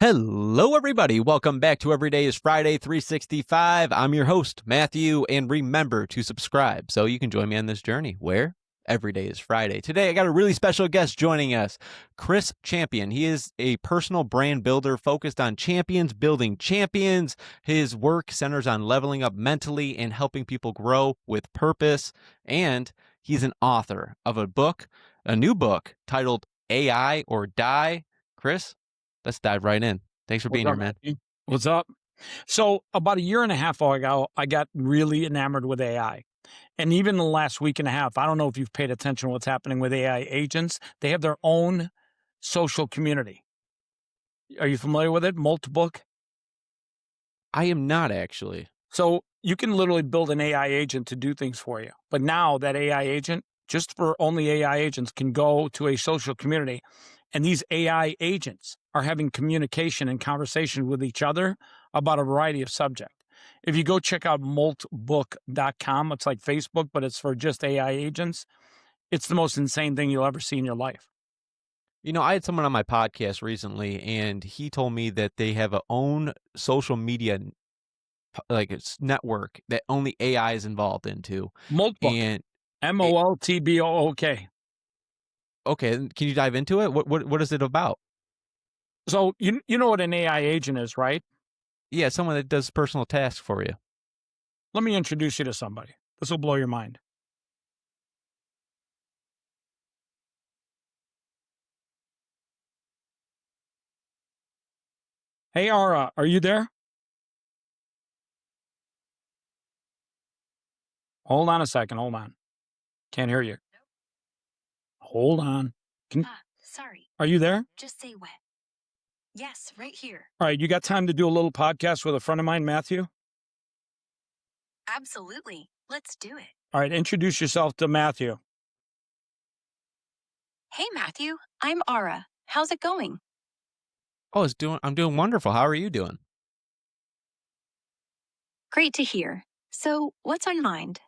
Hello, everybody. Welcome back to Every Day is Friday 365. I'm your host, Matthew, and remember to subscribe so you can join me on this journey where every day is Friday. Today, I got a really special guest joining us, Chris Champion. He is a personal brand builder focused on champions building champions. His work centers on leveling up mentally and helping people grow with purpose. And he's an author of a new book titled AI or Die. Chris, let's dive right in. Thanks for being here, man. Matthew? What's up? So about a year and a half ago, I got really enamored with AI. And even the last week and a half, I don't know if you've paid attention to what's happening with AI agents. They have their own social community. Are you familiar with it? Multbook. I am not actually. So you can literally build an AI agent to do things for you. But now that AI agent, just for only AI agents, can go to a social community. And these AI agents are having communication and conversation with each other about a variety of subjects. If you go check out multbook.com, it's like Facebook, but it's for just AI agents. It's the most insane thing you'll ever see in your life. You know, I had someone on my podcast recently, and he told me that they have a own social media it's network that only AI is involved into. Multbook, And Multbook. okay, can you dive into it? What is it about? So you know what an AI agent is, right? Yeah, someone that does personal tasks for you. Let me introduce you to somebody. This will blow your mind. Hey, Ara, are you there? Hold on a second. Hold on. Can't hear you. Hold on. Sorry. Are you there? Just say when. Yes, right here. All right. You got time to do a little podcast with a friend of mine, Matthew? Absolutely. Let's do it. All right. Introduce yourself to Matthew. Hey, Matthew. I'm Ara. How's it going? Oh, I'm doing wonderful. How are you doing? Great to hear. So, what's on mind?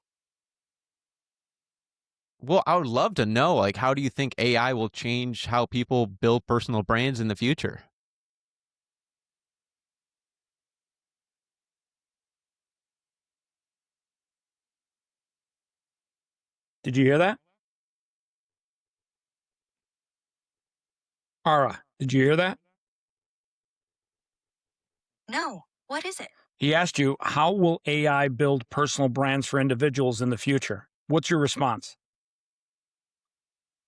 Well, I would love to know, how do you think AI will change how people build personal brands in the future? Did you hear that? Ara, did you hear that? No. What is it? He asked you, how will AI build personal brands for individuals in the future? What's your response?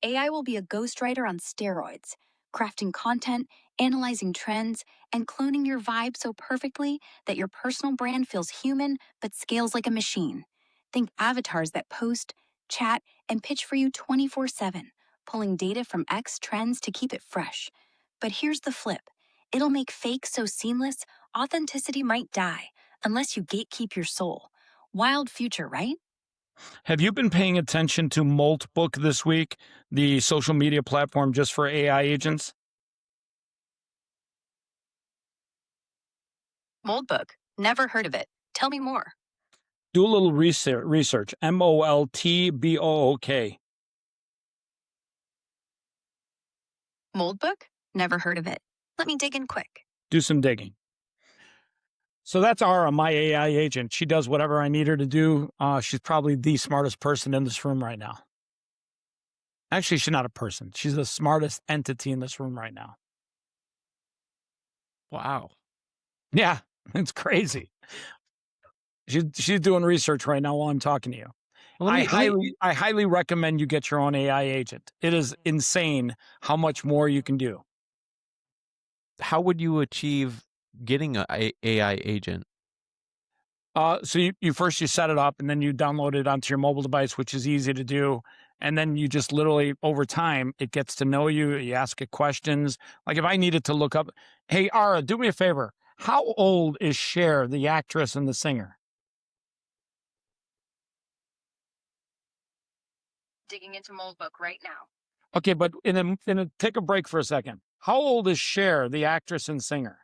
AI will be a ghostwriter on steroids, crafting content, analyzing trends, and cloning your vibe so perfectly that your personal brand feels human but scales like a machine. Think avatars that post, chat, and pitch for you 24/7, pulling data from X trends to keep it fresh. But here's the flip. It'll make fake so seamless, authenticity might die unless you gatekeep your soul. Wild future, right? Have you been paying attention to Multbook this week, the social media platform just for AI agents? Moldbook. Never heard of it. Tell me more. Do a little research. Multbook. Moldbook? Never heard of it. Let me dig in quick. Do some digging. So that's Ara, my AI agent. She does whatever I need her to do. She's probably the smartest person in this room right now. Actually, she's not a person. She's the smartest entity in this room right now. Wow. Yeah, it's crazy. She's doing research right now while I'm talking to you. Well, I highly recommend you get your own AI agent. It is insane how much more you can do. how would you achieve getting an AI agent? So you first set it up and then you download it onto your mobile device, which is easy to do. And then you just literally over time, it gets to know you. You ask it questions. Like if I needed to look up, hey, Ara, do me a favor. How old is Cher, the actress and the singer? Digging into Moldbook right now. Okay, but take a break for a second. How old is Cher, the actress and singer?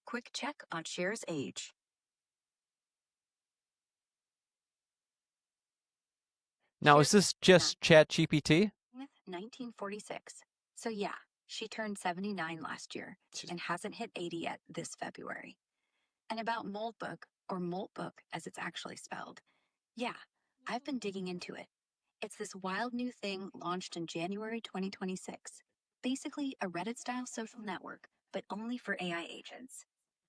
Quick check on Cher's age. Now, is this just ChatGPT? 1946. So yeah, she turned 79 last year and hasn't hit 80 yet this February. And about Multbook, or Multbook as it's actually spelled, yeah, I've been digging into it. It's this wild new thing launched in January 2026. Basically, a Reddit style social network, but only for AI agents.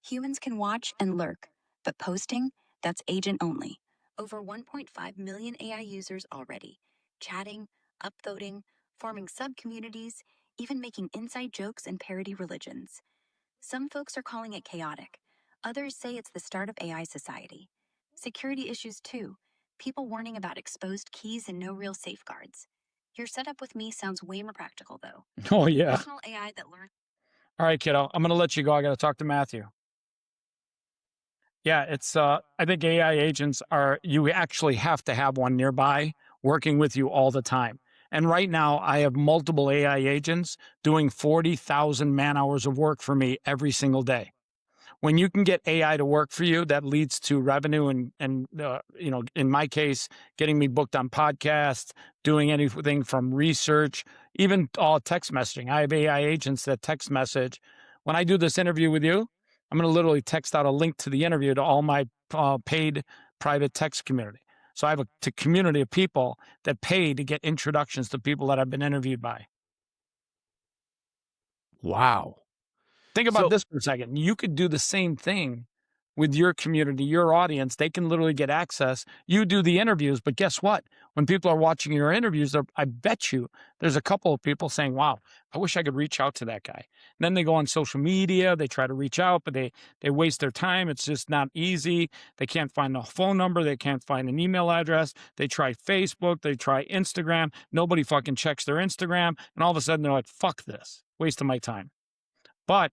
Humans can watch and lurk, but posting, that's agent only. Over 1.5 million AI users already, chatting, upvoting, forming sub communities, even making inside jokes and parody religions. Some folks are calling it chaotic. Others say it's the start of AI society. Security issues, too. People warning about exposed keys and no real safeguards. Your setup with me sounds way more practical, though. Oh, yeah. Personal AI that learns. All right, kiddo. I'm going to let you go. I got to talk to Matthew. Yeah, it's, I think AI agents you actually have to have one nearby working with you all the time. And right now, I have multiple AI agents doing 40,000 man hours of work for me every single day. When you can get AI to work for you, that leads to revenue and in my case, getting me booked on podcasts, doing anything from research, even all text messaging. I have AI agents that text message. When I do this interview with you, I'm going to literally text out a link to the interview to all my paid private text community. So I have a community of people that pay to get introductions to people that I've been interviewed by. Wow. Think about this for a second. You could do the same thing with your community, your audience. They can literally get access. You do the interviews, but guess what? When people are watching your interviews, I bet you there's a couple of people saying, wow, I wish I could reach out to that guy. And then they go on social media, they try to reach out, but they waste their time. It's just not easy. They can't find a phone number. They can't find an email address. They try Facebook. They try Instagram. Nobody fucking checks their Instagram. And all of a sudden they're like, fuck this, waste of my time. But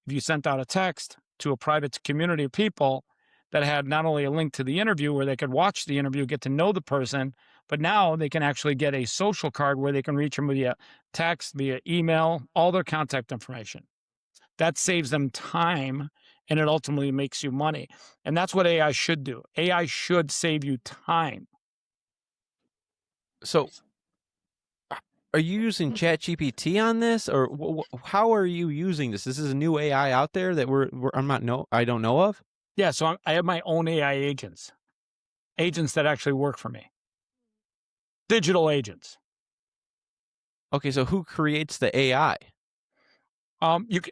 if you sent out a text to a private community of people that had not only a link to the interview where they could watch the interview, get to know the person, but now they can actually get a social card where they can reach them via text, via email, all their contact information. That saves them time and it ultimately makes you money. And that's what AI should do. AI should save you time. So are you using ChatGPT on this, or how are you using this? This is a new AI out there that I don't know of. Yeah, so I have my own AI agents that actually work for me, digital agents. Okay, so who creates the AI?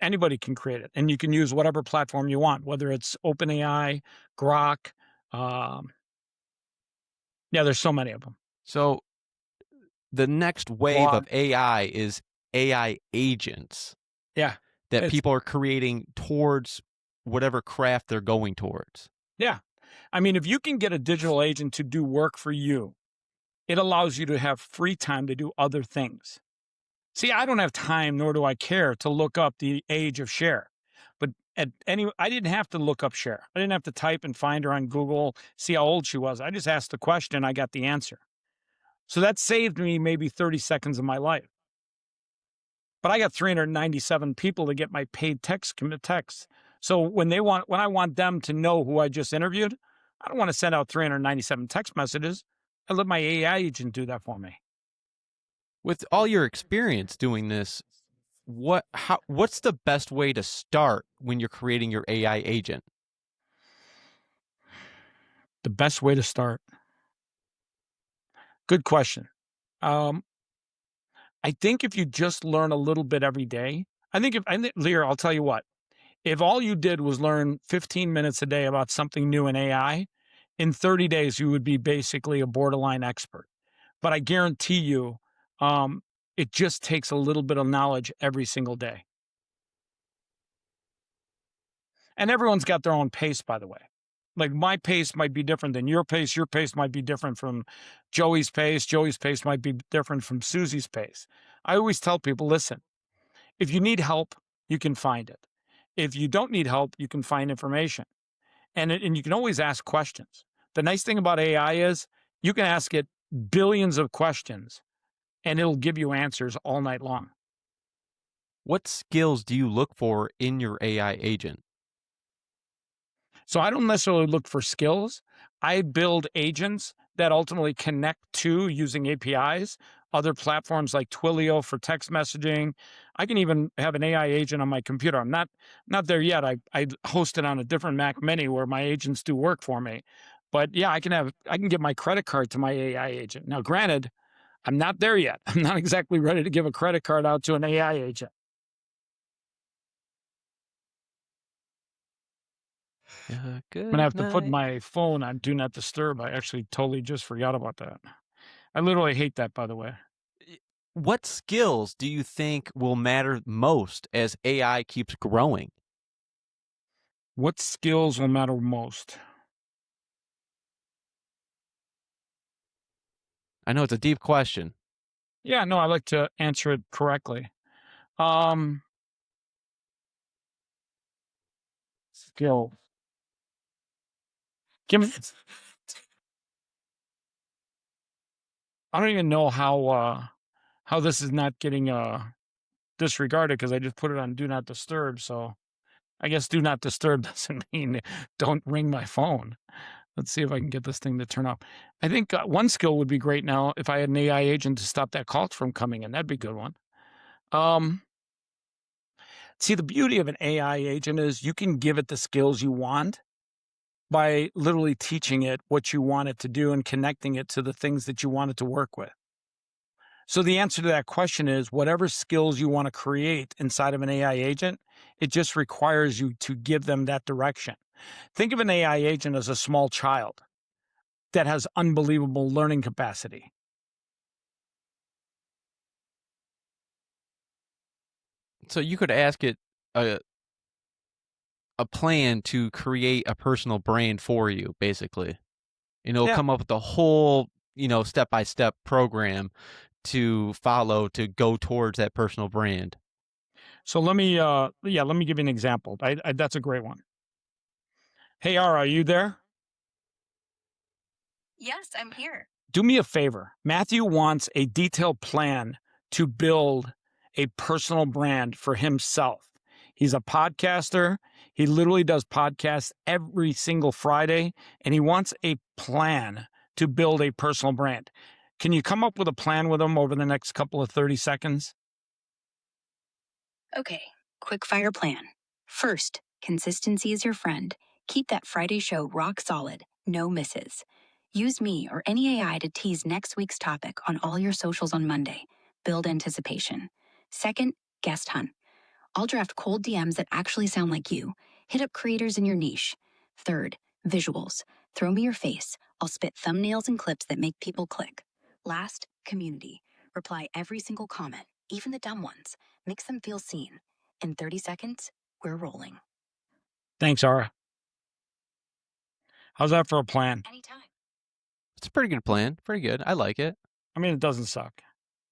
Anybody can create it, and you can use whatever platform you want, whether it's OpenAI, Grok. Yeah, there's so many of them. So the next wave of AI is AI agents. Yeah. That people are creating towards whatever craft they're going towards. Yeah. I mean, if you can get a digital agent to do work for you, it allows you to have free time to do other things. See, I don't have time, nor do I care to look up the age of Cher. But I didn't have to look up Cher. I didn't have to type and find her on Google, see how old she was. I just asked the question, I got the answer. So that saved me maybe 30 seconds of my life. But I got 397 people to get my paid text. So when I want them to know who I just interviewed, I don't want to send out 397 text messages. I let my AI agent do that for me. With all your experience doing this, what's the best way to start when you're creating your AI agent? The best way to start? Good question. I think if you just learn a little bit every day, Lear, I'll tell you what, if all you did was learn 15 minutes a day about something new in AI, in 30 days, you would be basically a borderline expert. But I guarantee you, it just takes a little bit of knowledge every single day. And everyone's got their own pace, by the way. Like my pace might be different than your pace. Your pace might be different from Joey's pace. Joey's pace might be different from Susie's pace. I always tell people, listen, if you need help, you can find it. If you don't need help, you can find information. And you can always ask questions. The nice thing about AI is you can ask it billions of questions and it'll give you answers all night long. What skills do you look for in your AI agent? So I don't necessarily look for skills. I build agents that ultimately connect to, using APIs, other platforms like Twilio for text messaging. I can even have an AI agent on my computer. I'm not there yet. I host it on a different Mac Mini where my agents do work for me. But yeah, I can give my credit card to my AI agent. Now, granted, I'm not there yet. I'm not exactly ready to give a credit card out to an AI agent. I'm going to have to put my phone on Do Not Disturb. I actually totally just forgot about that. I literally hate that, by the way. What skills do you think will matter most as AI keeps growing? What skills will matter most? I know it's a deep question. Yeah, no, I like to answer it correctly. Skill. Give me. I don't even know how this is not getting disregarded because I just put it on Do Not Disturb. So I guess Do Not Disturb doesn't mean don't ring my phone. Let's see if I can get this thing to turn off. I think one skill would be great now if I had an AI agent to stop that call from coming in. That'd be a good one. See, the beauty of an AI agent is you can give it the skills you want by literally teaching it what you want it to do and connecting it to the things that you want it to work with. So the answer to that question is whatever skills you want to create inside of an AI agent, it just requires you to give them that direction. Think of an AI agent as a small child that has unbelievable learning capacity. So you could ask it a plan to create a personal brand for you, basically. And it'll come up with a whole, step-by-step program to follow to go towards that personal brand. So let me give you an example. That's a great one. Hey, Ara, are you there? Yes, I'm here. Do me a favor. Matthew wants a detailed plan to build a personal brand for himself. He's a podcaster. He literally does podcasts every single Friday, and he wants a plan to build a personal brand. Can you come up with a plan with him over the next couple of 30 seconds? Okay, quick fire plan. First, consistency is your friend. Keep that Friday show rock solid, no misses. Use me or any AI to tease next week's topic on all your socials on Monday. Build anticipation. Second, guest hunt. I'll draft cold DMs that actually sound like you. Hit up creators in your niche. Third, visuals. Throw me your face. I'll spit thumbnails and clips that make people click. Last, community. Reply every single comment, even the dumb ones. Makes them feel seen. In 30 seconds, we're rolling. Thanks, Ara. How's that for a plan? Anytime. It's a pretty good plan. Pretty good. I like it. I mean, it doesn't suck.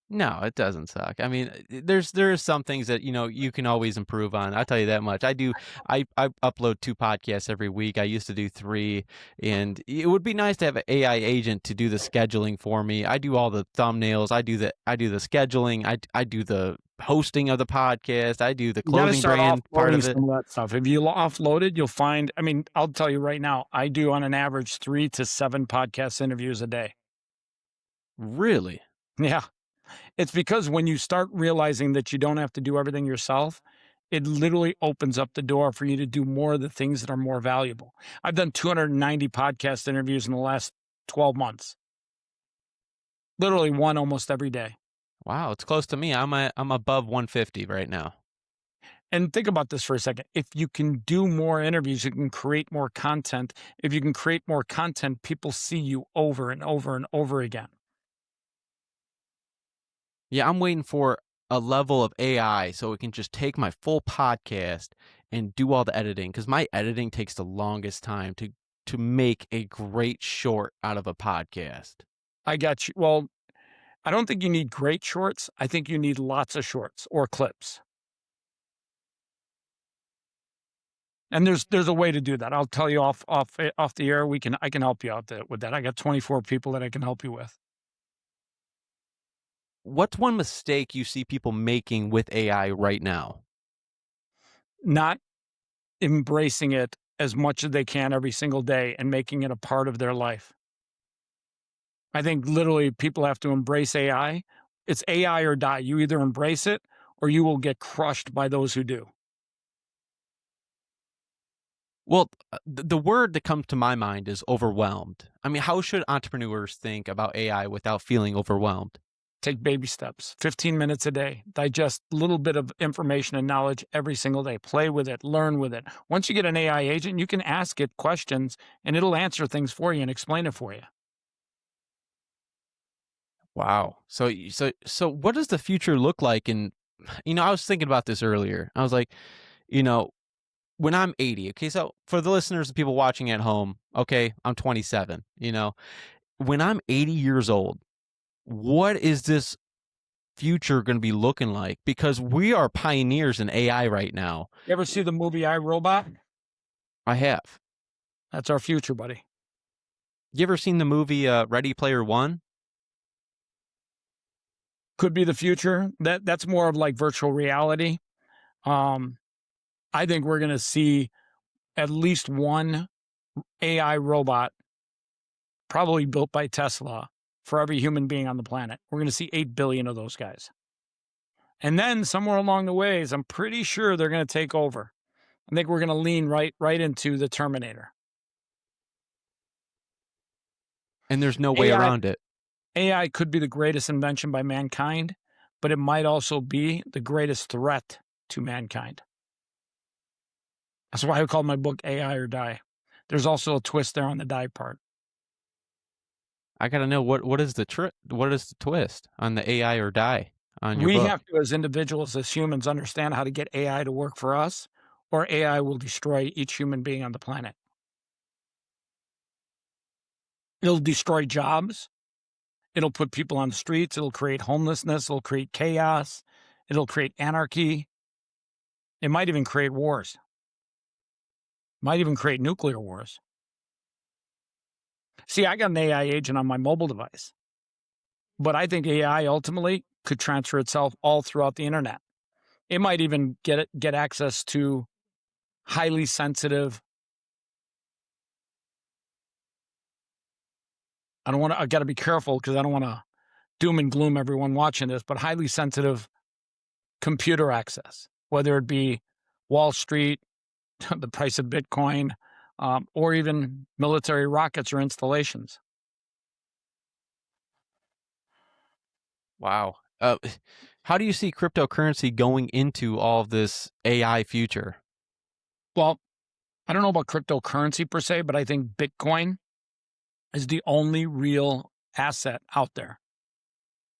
No, it doesn't suck. I mean, there are some things that, you can always improve on. I'll tell you that much. I upload 2 podcasts every week. I used to do 3, and it would be nice to have an AI agent to do the scheduling for me. I do all the thumbnails. I do the scheduling. I do the hosting of the podcast. I do the clothing brand part of it. Some of that stuff. If you offload it, you'll find, I mean, I'll tell you right now, I do on an average 3 to 7 podcast interviews a day. Really? Yeah. It's because when you start realizing that you don't have to do everything yourself, it literally opens up the door for you to do more of the things that are more valuable. I've done 290 podcast interviews in the last 12 months. Literally one almost every day. Wow, it's close to me. I'm above 150 right now. And think about this for a second. If you can do more interviews, you can create more content. If you can create more content, people see you over and over and over again. Yeah, I'm waiting for a level of AI so it can just take my full podcast and do all the editing, because my editing takes the longest time to make a great short out of a podcast. I got you. Well, I don't think you need great shorts. I think you need lots of shorts or clips. And there's a way to do that. I'll tell you off the air. I can help you out with that. I got 24 people that I can help you with. What's one mistake you see people making with AI right now? Not embracing it as much as they can every single day and making it a part of their life. I think literally people have to embrace AI It's AI or die. You either embrace it or you will get crushed by those who do. Well, the word that comes to my mind is overwhelmed. I mean, how should entrepreneurs think about AI without feeling overwhelmed? Take baby steps, 15 minutes a day, digest a little bit of information and knowledge every single day, play with it, learn with it. Once you get an AI agent, you can ask it questions and it'll answer things for you and explain it for you. Wow. So what does the future look like? And, I was thinking about this earlier. I was like, when I'm 80, okay, so for the listeners, the people watching at home, okay, I'm 27, when I'm 80 years old, what is this future going to be looking like? Because we are pioneers in AI right now. You ever see the movie I, Robot? I have. That's our future, buddy. You ever seen the movie Ready Player One? Could be the future. That's more of like virtual reality. I think we're going to see at least one AI robot, probably built by Tesla, for every human being on the planet. We're going to see 8 billion of those guys. And then somewhere along the ways, I'm pretty sure they're going to take over. I think we're going to lean right into the Terminator. And there's no way around it. AI could be the greatest invention by mankind, but it might also be the greatest threat to mankind. That's why I call my book AI or Die. There's also a twist there on the die part. I got to know what is the twist on the AI or die on your book? We have to, as individuals, as humans, understand how to get AI to work for us, or AI will destroy each human being on the planet. It'll destroy jobs. It'll put people on the streets. It'll create homelessness. It'll create chaos. It'll create anarchy. It might even create wars. Might even create nuclear wars. See, I got an AI agent on my mobile device, but I think AI ultimately could transfer itself all throughout the internet. It might even get access to highly sensitive. I got to be careful because I don't want to doom and gloom everyone watching this, but highly sensitive computer access, whether it be Wall Street, the price of Bitcoin, or even military rockets or installations. Wow. How do you see cryptocurrency going into all of this AI future? Well, I don't know about cryptocurrency per se, but I think Bitcoin is the only real asset out there.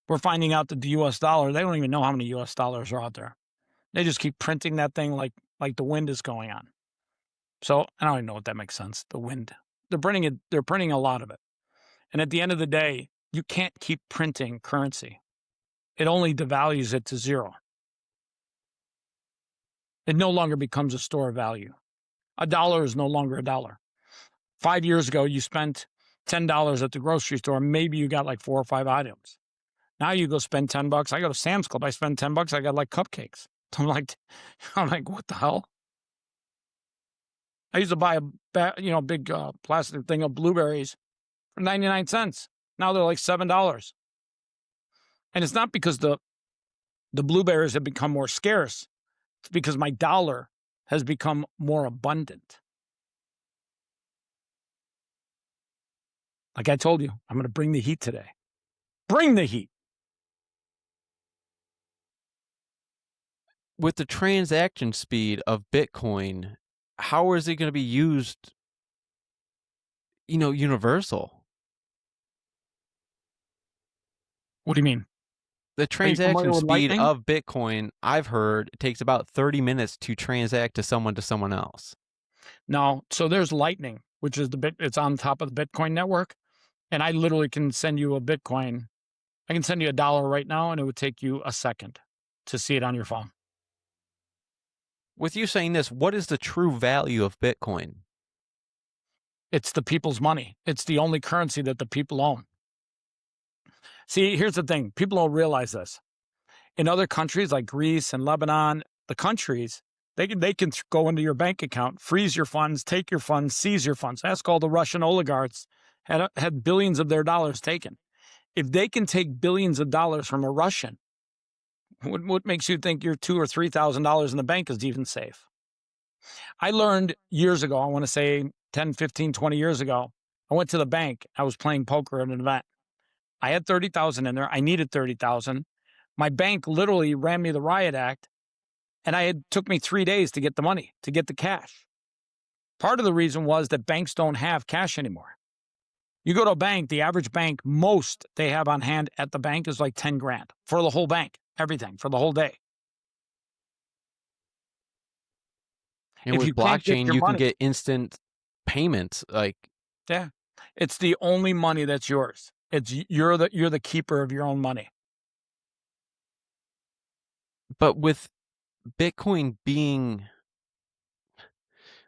We're finding out that the US dollar, they don't even know how many US dollars are out there. They just keep printing that thing like the wind is going on. So I don't even know what that makes sense. The wind. They're printing a lot of it. And at the end of the day, you can't keep printing currency. It only devalues it to zero. It no longer becomes a store of value. A dollar is no longer a dollar. 5 years ago, you spent $10 at the grocery store. Maybe you got like 4 or 5 items. Now you go spend $10. I go to Sam's Club. I spend $10. I got like cupcakes. I'm like, what the hell? I used to buy a big plastic thing of blueberries for 99 cents. Now they're like $7. And it's not because the blueberries have become more scarce. It's because my dollar has become more abundant. Like I told you, I'm going to bring the heat today. Bring the heat. With the transaction speed of Bitcoin, how is it going to be used, universal? What do you mean? The transaction speed of Bitcoin, I've heard, it takes about 30 minutes to transact to someone else. No, so there's Lightning, which is it's on top of the Bitcoin network. And I literally can send you a Bitcoin. I can send you $1 right now, and it would take you a second to see it on your phone. With you saying this, what is the true value of Bitcoin? It's the people's money. It's the only currency that the people own. See, here's the thing. People don't realize this. In other countries like Greece and Lebanon, the countries, they can go into your bank account, freeze your funds, take your funds, seize your funds. Ask all the Russian oligarchs had billions of their dollars taken. If they can take billions of dollars from a Russian, what makes you think your $2,000 or $3,000 in the bank is even safe? I learned years ago, I want to say 10, 15, 20 years ago, I went to the bank. I was playing poker at an event. I had 30,000 in there. I needed 30,000. My bank literally ran me the riot act, and took me 3 days to get the money, to get the cash. Part of the reason was that banks don't have cash anymore. You go to a bank, the average bank, most they have on hand at the bank is like 10 grand for the whole bank, everything for the whole day. And If with you can't get blockchain, your you can money, get instant payments. Like, yeah, it's the only money that's yours. You're the keeper of your own money. but with Bitcoin being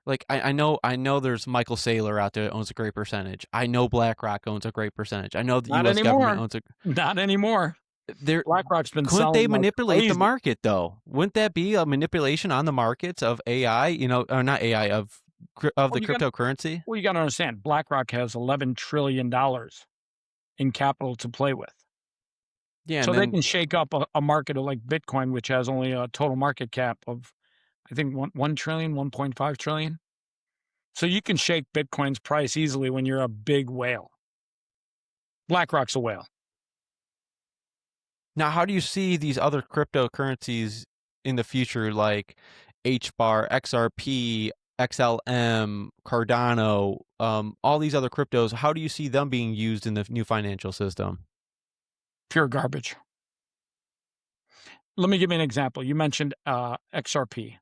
like, I know there's Michael Saylor out there that owns a great percentage. I know BlackRock owns a great percentage. I know the Not U.S. government anymore. owns a. Not anymore. There BlackRock's been couldn't they selling like manipulate the crazy. market though? Wouldn't that be a manipulation on the markets of AI? Or not AI of the cryptocurrency? Well, you got to understand, BlackRock has $11 trillion in capital to play with. Yeah, So and they then can shake up a market of like Bitcoin, which has only a total market cap of, I think, 1 trillion, 1.5 trillion. So you can shake Bitcoin's price easily when you're a big whale. BlackRock's a whale. now, how do you see these other cryptocurrencies in the future, like HBAR, XRP, XLM, Cardano, all these other cryptos? How do you see them being used in the new financial system? Pure garbage. Let me give you an example. You mentioned XRP.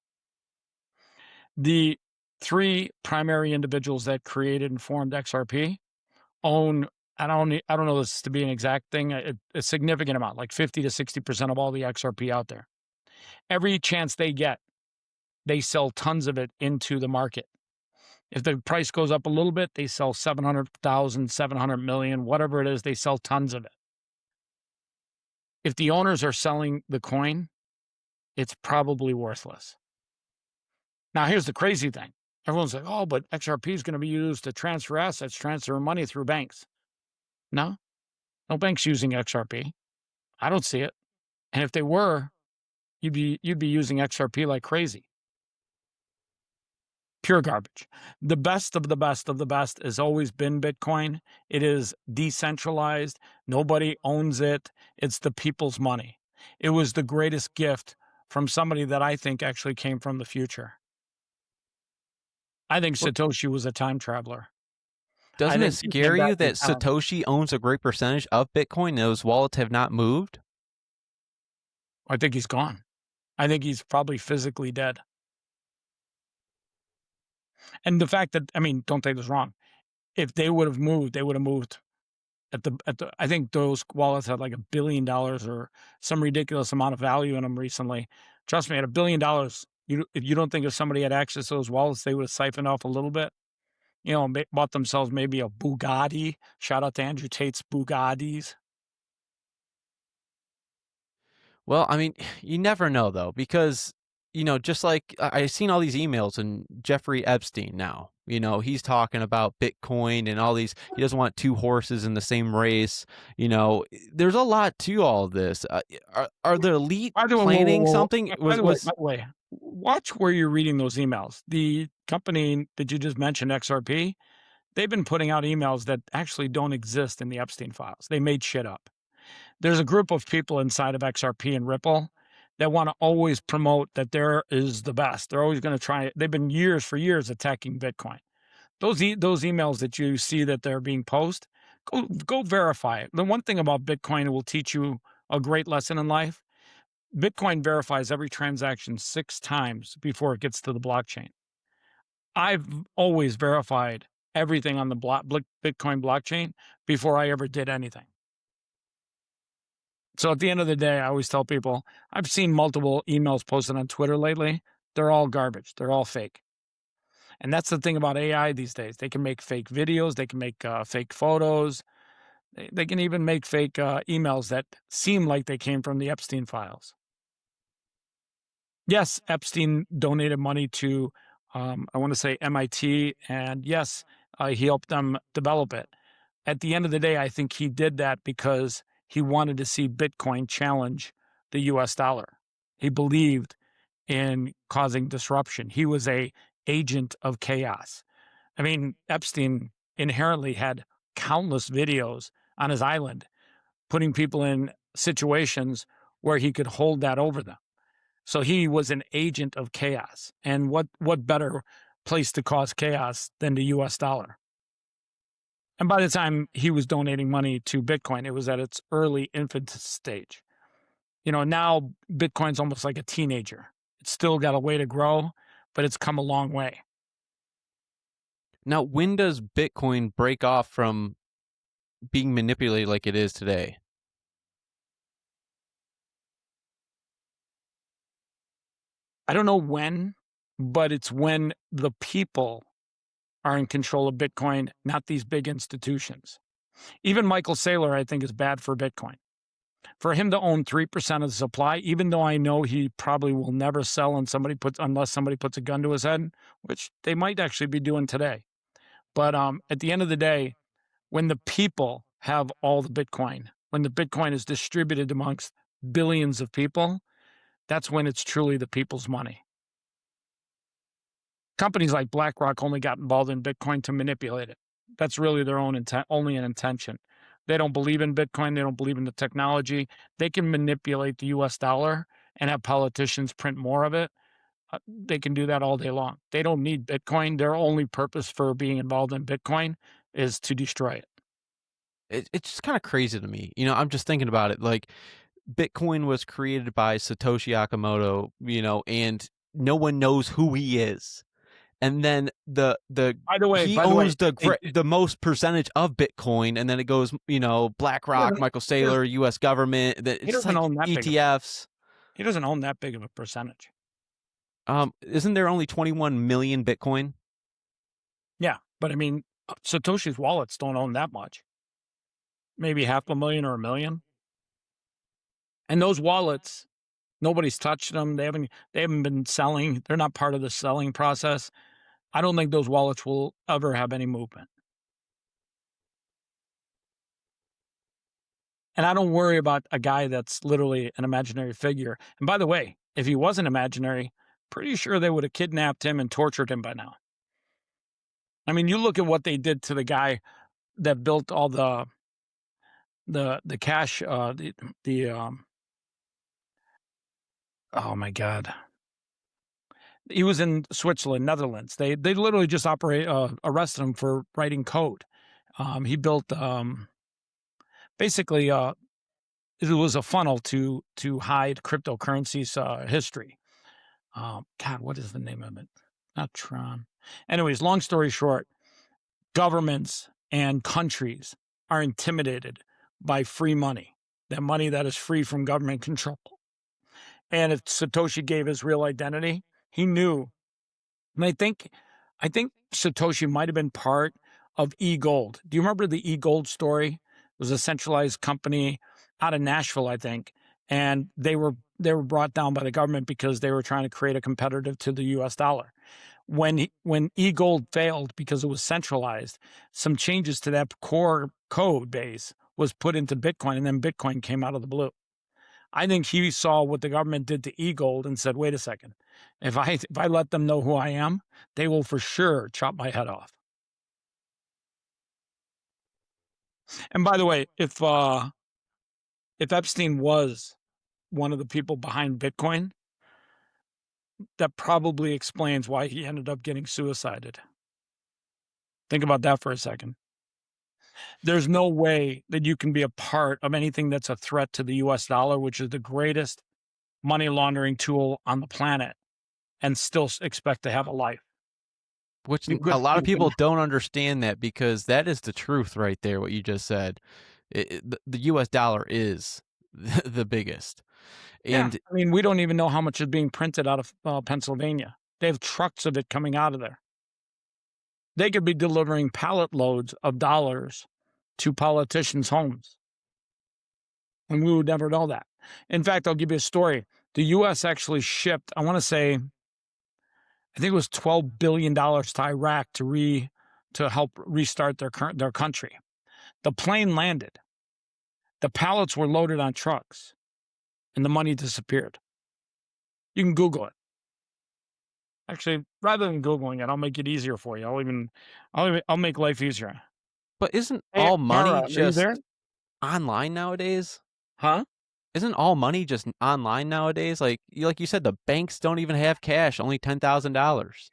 The 3 primary individuals that created and formed XRP own, I don't know this to be an exact thing, a significant amount, like 50 to 60% of all the XRP out there. Every chance they get, they sell tons of it into the market. If the price goes up a little bit, they sell 700,000, 700 million, whatever it is, they sell tons of it. If the owners are selling the coin, it's probably worthless. Now, here's the crazy thing. Everyone's like, oh, but XRP is going to be used to transfer assets, transfer money through banks. No bank's using XRP. I don't see it. And if they were, you'd be using XRP like crazy. Pure garbage. The best of the best of the best has always been Bitcoin. It is decentralized. Nobody owns it. It's the people's money. It was the greatest gift from somebody that I think actually came from the future. I think Satoshi was a time traveler. Doesn't it scare you that Satoshi owns a great percentage of Bitcoin and those wallets have not moved? I think he's gone. I think he's probably physically dead. And the fact that, I mean, don't take this wrong. If they would have moved, they would have moved at the, I think those wallets had like $1 billion or some ridiculous amount of value in them recently. Trust me, at $1 billion, if you don't think if somebody had access to those wallets, they would have siphoned off a little bit, bought themselves maybe a Bugatti. Shout out to Andrew Tate's Bugattis. Well, I mean, you never know though, because, just like I've seen all these emails and Jeffrey Epstein now, he's talking about Bitcoin and all these, he doesn't want 2 horses in the same race. There's a lot to all this. Are the elite planning something? By the way, watch where you're reading those emails. The company that you just mentioned, XRP, they've been putting out emails that actually don't exist in the Epstein files. They made shit up. There's a group of people inside of XRP and Ripple that want to always promote that there is the best. They're always going to try it. They've been for years attacking Bitcoin. Those emails that you see that they're being posted, go verify it. The one thing about Bitcoin, it will teach you a great lesson in life. Bitcoin verifies every transaction 6 times before it gets to the blockchain. I've always verified everything on the Bitcoin blockchain before I ever did anything. So at the end of the day, I always tell people, I've seen multiple emails posted on Twitter lately. They're all garbage. They're all fake. And that's the thing about AI these days. They can make fake videos. They can make fake photos. They can even make fake emails that seem like they came from the Epstein files. Yes, Epstein donated money to, I want to say MIT. And yes, he helped them develop it. at the end of the day, I think he did that because he wanted to see Bitcoin challenge the US dollar. He believed in causing disruption. He was an agent of chaos. I mean, Epstein inherently had countless videos on his island, putting people in situations where he could hold that over them. So he was an agent of chaos. And what better place to cause chaos than the US dollar? And by the time he was donating money to Bitcoin, it was at its early infant stage. Now Bitcoin's almost like a teenager. It's still got a way to grow, but it's come a long way. Now, when does Bitcoin break off from being manipulated like it is today? I don't know when, but it's when the people are in control of Bitcoin, not these big institutions. Even Michael Saylor, I think, is bad for Bitcoin. For him to own 3% of the supply, even though I know he probably will never sell unless somebody puts a gun to his head, which they might actually be doing today. But at the end of the day, when the people have all the Bitcoin, when the Bitcoin is distributed amongst billions of people, that's when it's truly the people's money. Companies like BlackRock only got involved in Bitcoin to manipulate it. That's really their own only an intention. They don't believe in Bitcoin. They don't believe in the technology. They can manipulate the US dollar and have politicians print more of it. They can do that all day long. They don't need Bitcoin. Their only purpose for being involved in Bitcoin is to destroy it. It's just kind of crazy to me. I'm just thinking about it. Like, Bitcoin was created by Satoshi Nakamoto, and no one knows who he is. And then he owns the most percentage of Bitcoin, and then it goes, BlackRock, Michael Saylor, U.S. government. He doesn't own that ETFs. He doesn't own that big of a percentage. Isn't there only 21 million Bitcoin? Yeah, but I mean, Satoshi's wallets don't own that much. Maybe 500,000 or 1 million. And those wallets, nobody's touched them. They haven't been selling. They're not part of the selling process. I don't think those wallets will ever have any movement. And I don't worry about a guy that's literally an imaginary figure. And by the way, if he wasn't imaginary, pretty sure they would have kidnapped him and tortured him by now. I mean, you look at what they did to the guy that built all the cash, oh my God. He was in Switzerland, Netherlands. They literally just arrested him for writing code. He built basically it was a funnel to hide cryptocurrency's history. God, what is the name of it? Not Tron. Anyways, long story short, governments and countries are intimidated by free money, that money that is free from government control. And if Satoshi gave his real identity, he knew. And I think Satoshi might have been part of eGold. Do you remember the eGold story? It was a centralized company out of Nashville, I think. And they were brought down by the government because they were trying to create a competitor to the US dollar. When eGold failed because it was centralized, some changes to that core code base was put into Bitcoin, and then Bitcoin came out of the blue. I think he saw what the government did to eGold and said, wait a second, if I let them know who I am, they will for sure chop my head off. And by the way, if Epstein was one of the people behind Bitcoin, that probably explains why he ended up getting suicided. Think about that for a second. There's no way that you can be a part of anything that's a threat to the US dollar, which is the greatest money laundering tool on the planet, and still expect to have a life. Which a lot of people don't understand that, because that is the truth right there, what you just said. The US dollar is the biggest. And yeah, I mean, we don't even know how much is being printed out of Pennsylvania. They have trucks of it coming out of there. They could be delivering pallet loads of dollars to politicians' homes. And we would never know that. In fact, I'll give you a story. The U.S. actually shipped, I want to say, I think it was $12 billion to Iraq to help restart their country. The plane landed. The pallets were loaded on trucks, and the money disappeared. You can Google it. Actually, rather than Googling it, I'll make it easier for you. I'll make life easier. But isn't Hey, all money Mara, are you just there? online nowadays? Huh? Isn't all money just online nowadays? Like you said, the banks don't even have cash, only $10,000.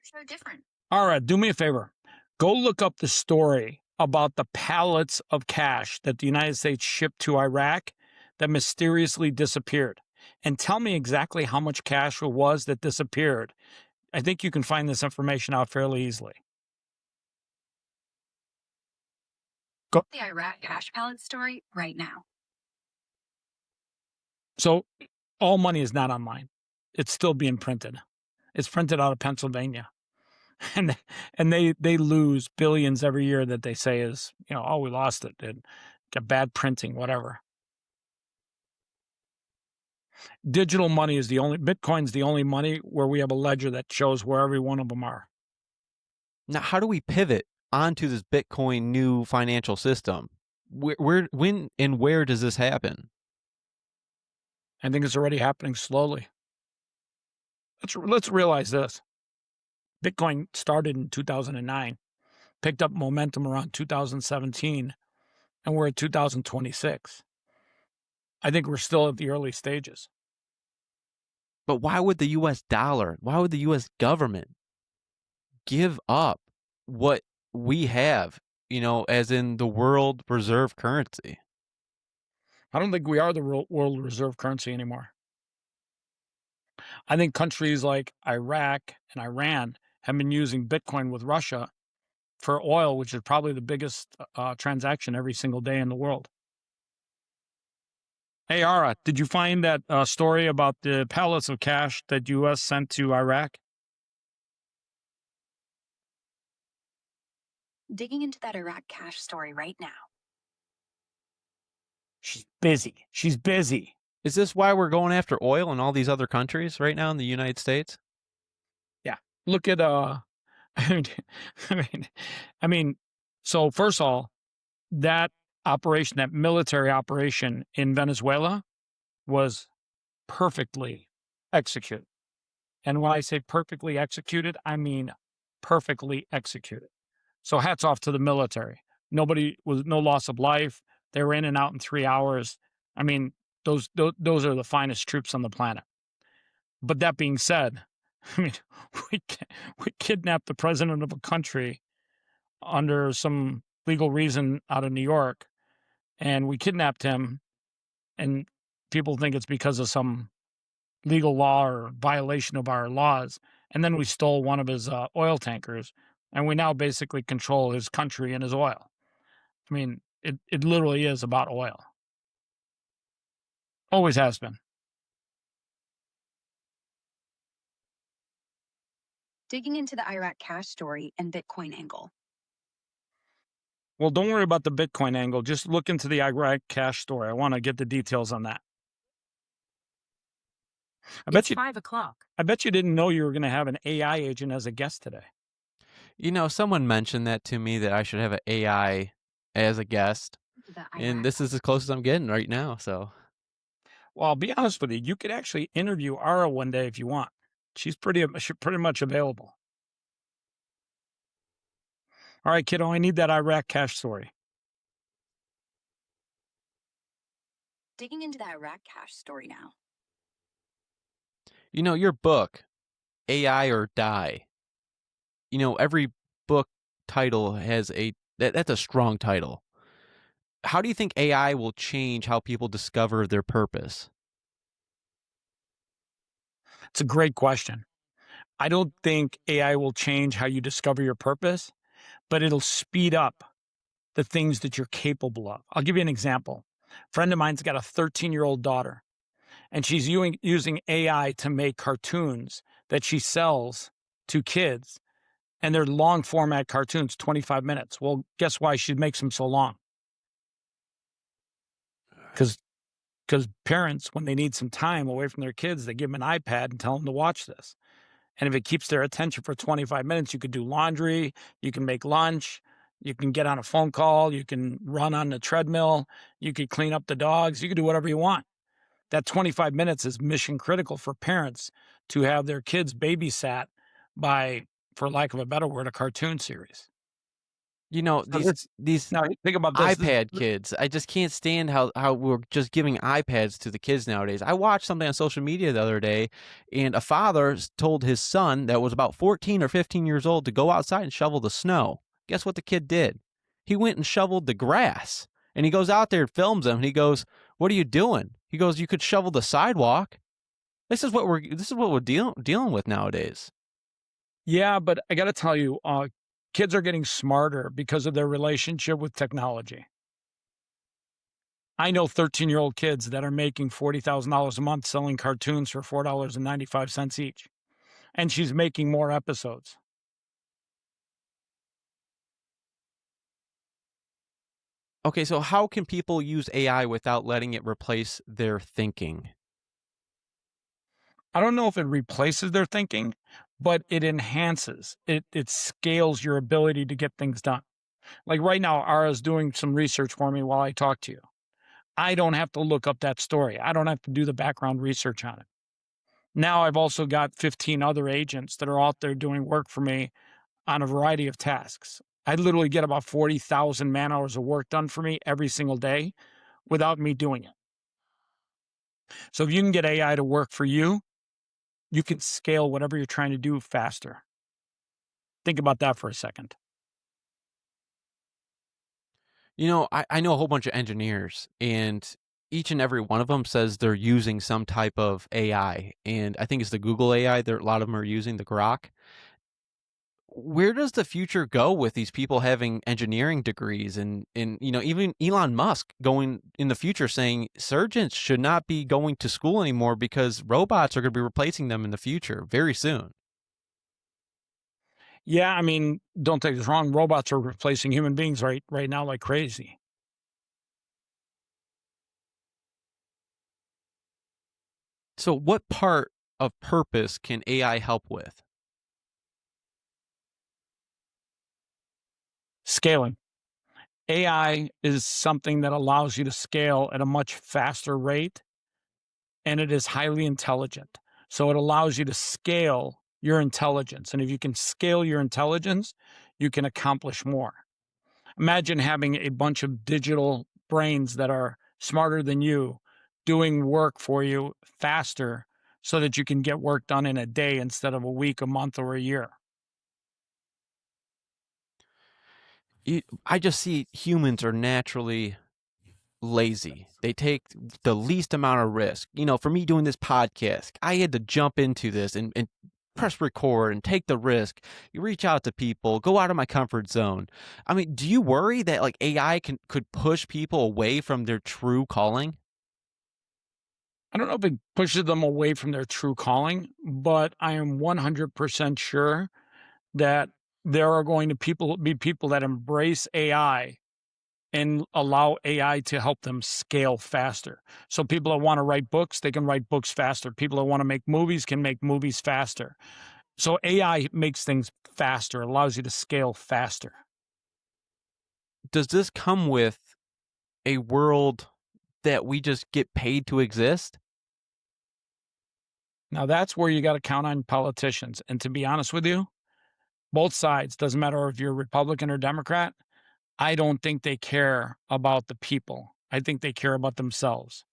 So different. All right, do me a favor. Go look up the story about the pallets of cash that the United States shipped to Iraq that mysteriously disappeared. And tell me exactly how much cash it was that disappeared. I think you can find this information out fairly easily. Go. The Iraq cash pallet story right now. So all money is not online. It's still being printed. It's printed out of Pennsylvania. And they lose billions every year that they say is, oh, we lost it. It got bad printing, whatever. Digital money is Bitcoin's the only money where we have a ledger that shows where every one of them are. Now, how do we pivot onto this Bitcoin new financial system? When and where does this happen? I think it's already happening slowly. Let's realize this. Bitcoin started in 2009, picked up momentum around 2017, and we're at 2026. I think we're still at the early stages. But why would the U.S. dollar, why would the U.S. government give up what we have, as in the world reserve currency? I don't think we are the world reserve currency anymore. I think countries like Iraq and Iran have been using Bitcoin with Russia for oil, which is probably the biggest transaction every single day in the world. Hey, Ara, did you find that story about the pallets of cash that U.S. sent to Iraq? Digging into that Iraq cash story right now. She's busy. Is this why we're going after oil in all these other countries right now in the United States? Yeah. Look at so first of all, that military operation in Venezuela was perfectly executed. And when I say perfectly executed, I mean perfectly executed. So hats off to the military. No loss of life. They were in and out in 3 hours. I mean, those are the finest troops on the planet. But that being said, we kidnapped the president of a country under some legal reason out of New York, and we kidnapped him, and people think it's because of some legal law or violation of our laws, and then we stole one of his oil tankers, and we now basically control his country and his oil. I mean, it literally is about oil. Always has been. Digging into the Iraq cash story and Bitcoin angle. Well, don't worry about the Bitcoin angle. Just look into the Iraq cash story. I want to get the details on that. It's 5 o'clock. I bet you didn't know you were going to have an AI agent as a guest today. Someone mentioned that to me, that I should have an AI as a guest. And this is as close as I'm getting right now. So, well, I'll be honest with you. You could actually interview Ara one day if you want. She's pretty much available. All right, kiddo, I need that Iraq cash story. Digging into the Iraq cash story now. Your book, AI or Die, every book title has that's a strong title. How do you think AI will change how people discover their purpose? It's a great question. I don't think AI will change how you discover your purpose, but it'll speed up the things that you're capable of. I'll give you an example. A friend of mine's got a 13-year-old daughter, and she's using AI to make cartoons that she sells to kids, and they're long format cartoons, 25 minutes. Well, guess why she makes them so long? Because parents, when they need some time away from their kids, they give them an iPad and tell them to watch this. And if it keeps their attention for 25 minutes, you could do laundry, you can make lunch, You can get on a phone call, you can run on the treadmill, you can clean up the dogs, you can do whatever you want. That 25 minutes is mission critical for parents to have their kids babysat by, for lack of a better word, a cartoon series. You know, So these now think about this. iPad kids, I just can't stand how we're just giving iPads to the kids nowadays. I watched something on social media the other day, and a father told his son that was about 14 or 15 years old to go outside and shovel the snow. Guess what the kid did? He went and shoveled the grass. And he goes out there and films him, and he goes, "What are you doing?" He goes, "You could shovel the sidewalk." This is what we're dealing with nowadays. Yeah, but I got to tell you, kids are getting smarter because of their relationship with technology. I know 13-year-old kids that are making $40,000 a month selling cartoons for $4.95 each, and she's making more episodes. Okay, so how can people use AI without letting it replace their thinking? I don't know if it replaces their thinking, but it enhances, it scales your ability to get things done. Like right now, Ara's doing some research for me while I talk to you. I don't have to look up that story. I don't have to do the background research on it. Now I've also got 15 other agents that are out there doing work for me on a variety of tasks. I literally get about 40,000 man hours of work done for me every single day without me doing it. So if you can get AI to work for you, you can scale whatever you're trying to do faster. Think about that for a second. You know, I know a whole bunch of engineers, and each and every one of them says they're using some type of AI. And I think it's the Google AI. A lot of them are using the Grok. Where does the future go with these people having engineering degrees and even Elon Musk going in the future saying surgeons should not be going to school anymore because robots are going to be replacing them in the future very soon. Yeah, I mean, don't take this wrong. Robots are replacing human beings right now like crazy. So what part of purpose can AI help with? Scaling. AI is something that allows you to scale at a much faster rate, and it is highly intelligent. So it allows you to scale your intelligence. And if you can scale your intelligence, you can accomplish more. Imagine having a bunch of digital brains that are smarter than you doing work for you faster so that you can get work done in a day instead of a week, a month, or a year. I just see humans are naturally lazy. They take the least amount of risk. You know, for me doing this podcast, I had to jump into this and press record and take the risk. You reach out to people, go out of my comfort zone. I mean, do you worry that like AI could push people away from their true calling? I don't know if it pushes them away from their true calling, but I am 100% sure that there are going to be people that embrace AI and allow AI to help them scale faster. So people that want to write books, they can write books faster. People that want to make movies can make movies faster. So AI makes things faster, allows you to scale faster. Does this come with a world that we just get paid to exist? Now that's where you got to count on politicians. And to be honest with you, both sides, doesn't matter if you're Republican or Democrat, I don't think they care about the people. I think they care about themselves.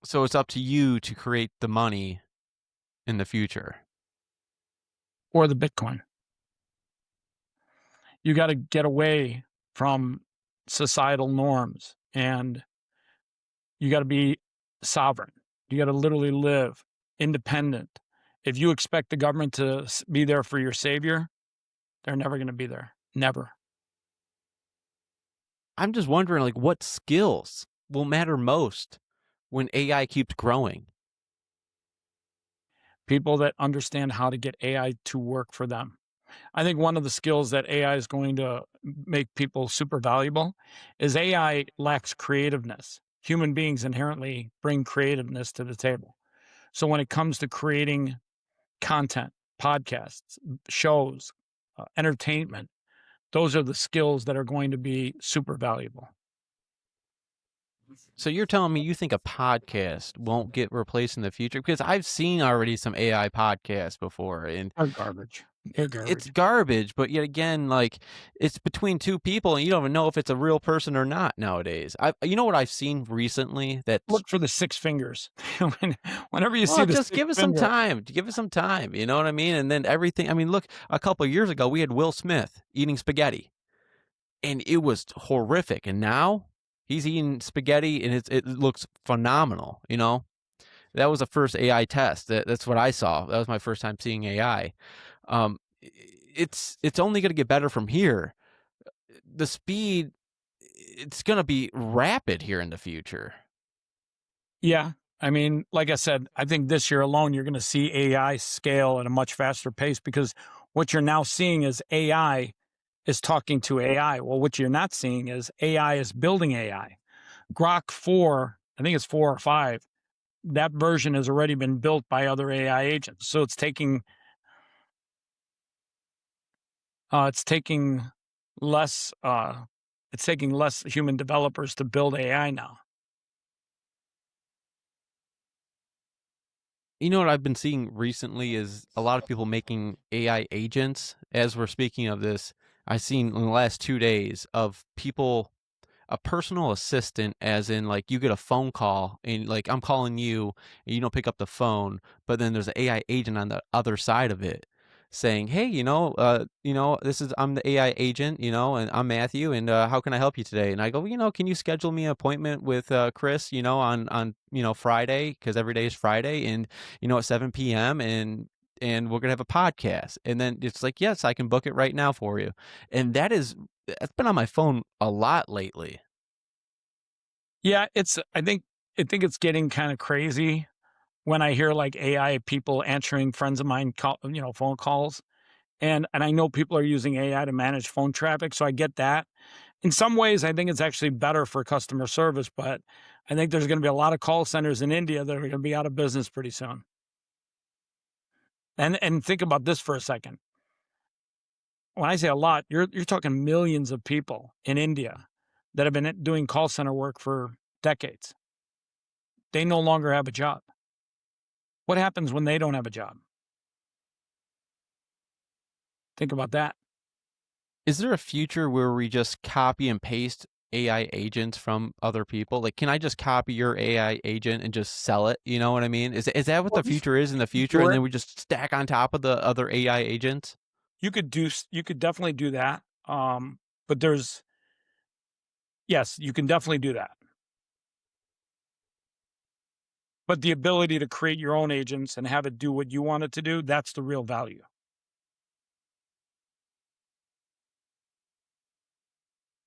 So it's up to you to create the money in the future. Or the Bitcoin. You got to get away from societal norms and you got to be sovereign. You got to literally live independent. If you expect the government to be there for your savior, they're never going to be there. Never. I'm just wondering, like, what skills will matter most when AI keeps growing? People that understand how to get AI to work for them. I think one of the skills that AI is going to make people super valuable is AI lacks creativeness. Human beings inherently bring creativeness to the table. So when it comes to creating content, podcasts, shows, entertainment. Those are the skills that are going to be super valuable. So you're telling me you think a podcast won't get replaced in the future? Because I've seen already some AI podcasts before, and They're garbage. They're it's garbage. garbage. But yet again, like, it's between two people, and you don't even know if it's a real person or not nowadays. You know what I've seen recently? That Look for the six fingers. Whenever you see well, the just six give it some finger, time. Give it some time. You know what I mean? And then everything. I mean, look, a couple of years ago, we had Will Smith eating spaghetti, and it was horrific. And now he's eating spaghetti, and it looks phenomenal. You know, that was the first AI test. That's what I saw. That was my first time seeing AI. It's only going to get better from here. The speed, it's going to be rapid here in the future. yeah. I mean, like I said, I think this year alone, you're going to see AI scale at a much faster pace, because what you're now seeing is AI is talking to AI. Well, what you're not seeing is AI is building AI. Grok 4, I think it's 4 or 5, that version has already been built by other AI agents. So it's taking less human developers to build AI now. You know what I've been seeing recently is a lot of people making AI agents. As we're speaking of this, I've seen in the last 2 days of people, a personal assistant, as in like you get a phone call and like I'm calling you and you don't pick up the phone, but then there's an AI agent on the other side of it saying, "Hey, this is I'm the AI agent, and I'm Matthew, and how can I help you today?" And I go, "Well, can you schedule me an appointment with Chris, on Friday, because every day is Friday, and at 7 p.m. and we're gonna have a podcast." And then it's like, "Yes, I can book it right now for you." And that's been on my phone a lot lately. Yeah, I think it's getting kind of crazy when I hear like AI people answering friends of mine phone calls. And I know people are using AI to manage phone traffic, so I get that. In some ways, I think it's actually better for customer service, but I think there's going to be a lot of call centers in India that are going to be out of business pretty soon. And think about this for a second. When I say a lot, you're talking millions of people in India that have been doing call center work for decades. They no longer have a job. What happens when they don't have a job? Think about that. Is there a future where we just copy and paste AI agents from other people? Like, can I just copy your AI agent and just sell it? You know what I mean? Is that what Well, the future is in the future? And then we just stack on top of the other AI agents? you could definitely do that. But yes, you can definitely do that. But the ability to create your own agents and have it do what you want it to do, that's the real value.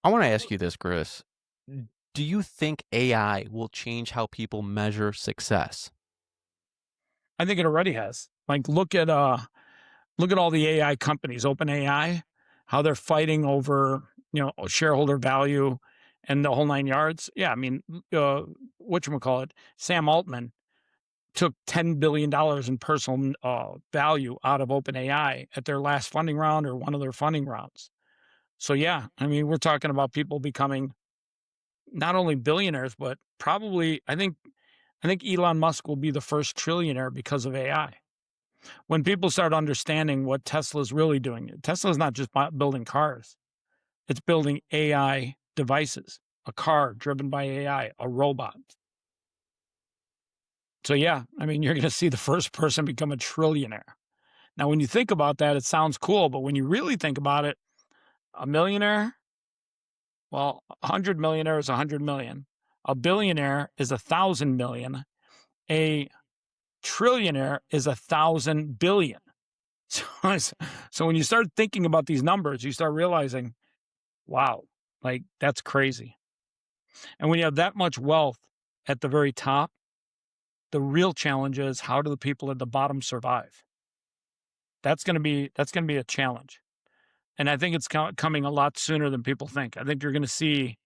I want to ask you this, Chris. Do you think AI will change how people measure success? I think it already has. Like look at all the AI companies, OpenAI, how they're fighting over, shareholder value and the whole nine yards. Yeah, I mean, whatchamacallit, Sam Altman took $10 billion in personal value out of OpenAI at their last funding round or one of their funding rounds. So yeah, I mean, we're talking about people becoming not only billionaires, but probably I think Elon Musk will be the first trillionaire because of AI. When people start understanding what Tesla's really doing, Tesla's not just building cars, it's building AI devices, a car driven by AI, a robot. So yeah, I mean, you're going to see the first person become a trillionaire. Now, when you think about that, it sounds cool, but when you really think about it, a millionaire, well, 100 millionaire is 100 million. A billionaire is 1,000 million. A trillionaire is 1,000 billion. So when you start thinking about these numbers, you start realizing, wow, like that's crazy. And when you have that much wealth at the very top, the real challenge is how do the people at the bottom survive? That's going to be a challenge. And I think it's coming a lot sooner than people think. I think you're going to see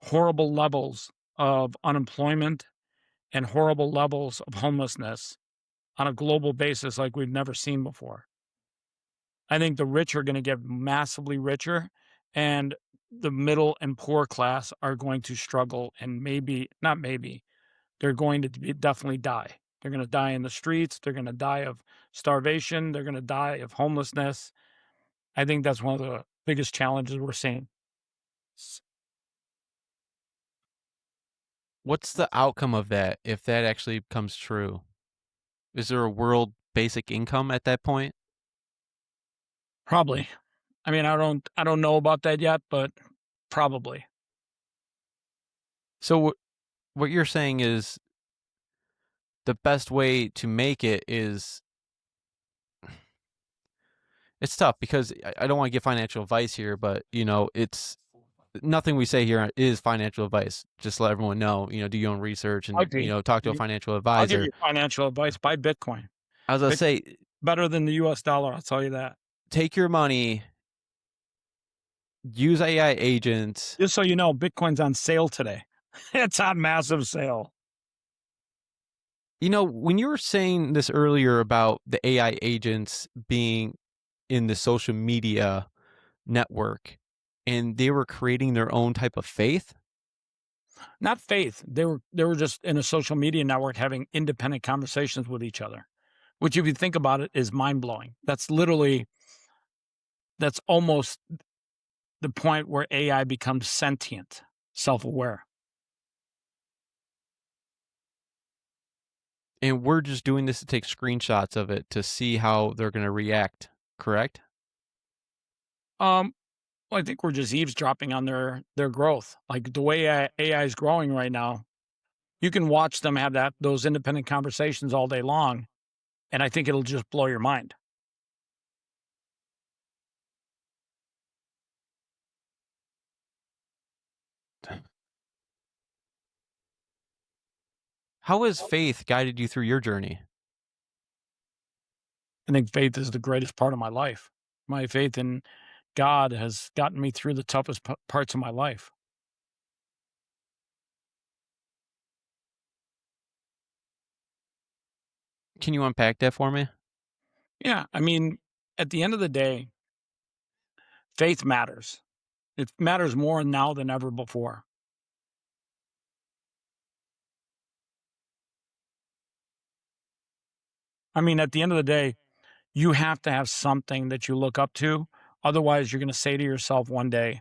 horrible levels of unemployment and horrible levels of homelessness on a global basis like we've never seen before. I think the rich are going to get massively richer, and the middle and poor class are going to struggle, and not maybe, they're going to definitely die. They're going to die in the streets. They're going to die of starvation. They're going to die of homelessness. I think that's one of the biggest challenges we're seeing. What's the outcome of that if that actually comes true? Is there a world basic income at that point? Probably. I mean, I don't know about that yet, but probably. So what you're saying is the best way to make it is it's tough because I don't want to give financial advice here, but it's nothing we say here is financial advice. Just let everyone know, do your own research and talk to a financial I'll give advisor. you financial advice. Buy Bitcoin. I was gonna say, Better than the US dollar, I'll tell you that. take your money, use AI agents. Just so you know, Bitcoin's on sale today. It's on massive sale. When you were saying this earlier about the AI agents being in the social media network and they were creating their own type of faith. Not faith. They were just in a social media network having independent conversations with each other, which if you think about it is mind-blowing. That's almost the point where AI becomes sentient, self-aware. And we're just doing this to take screenshots of it to see how they're going to react, correct? Well, I think we're just eavesdropping on their growth. Like the way AI is growing right now, you can watch them have those independent conversations all day long, and I think it'll just blow your mind. How has faith guided you through your journey? I think faith is the greatest part of my life. My faith in God has gotten me through the toughest parts of my life. Can you unpack that for me? Yeah, I mean, at the end of the day, faith matters. It matters more now than ever before. I mean, at the end of the day, you have to have something that you look up to. Otherwise, you're going to say to yourself one day,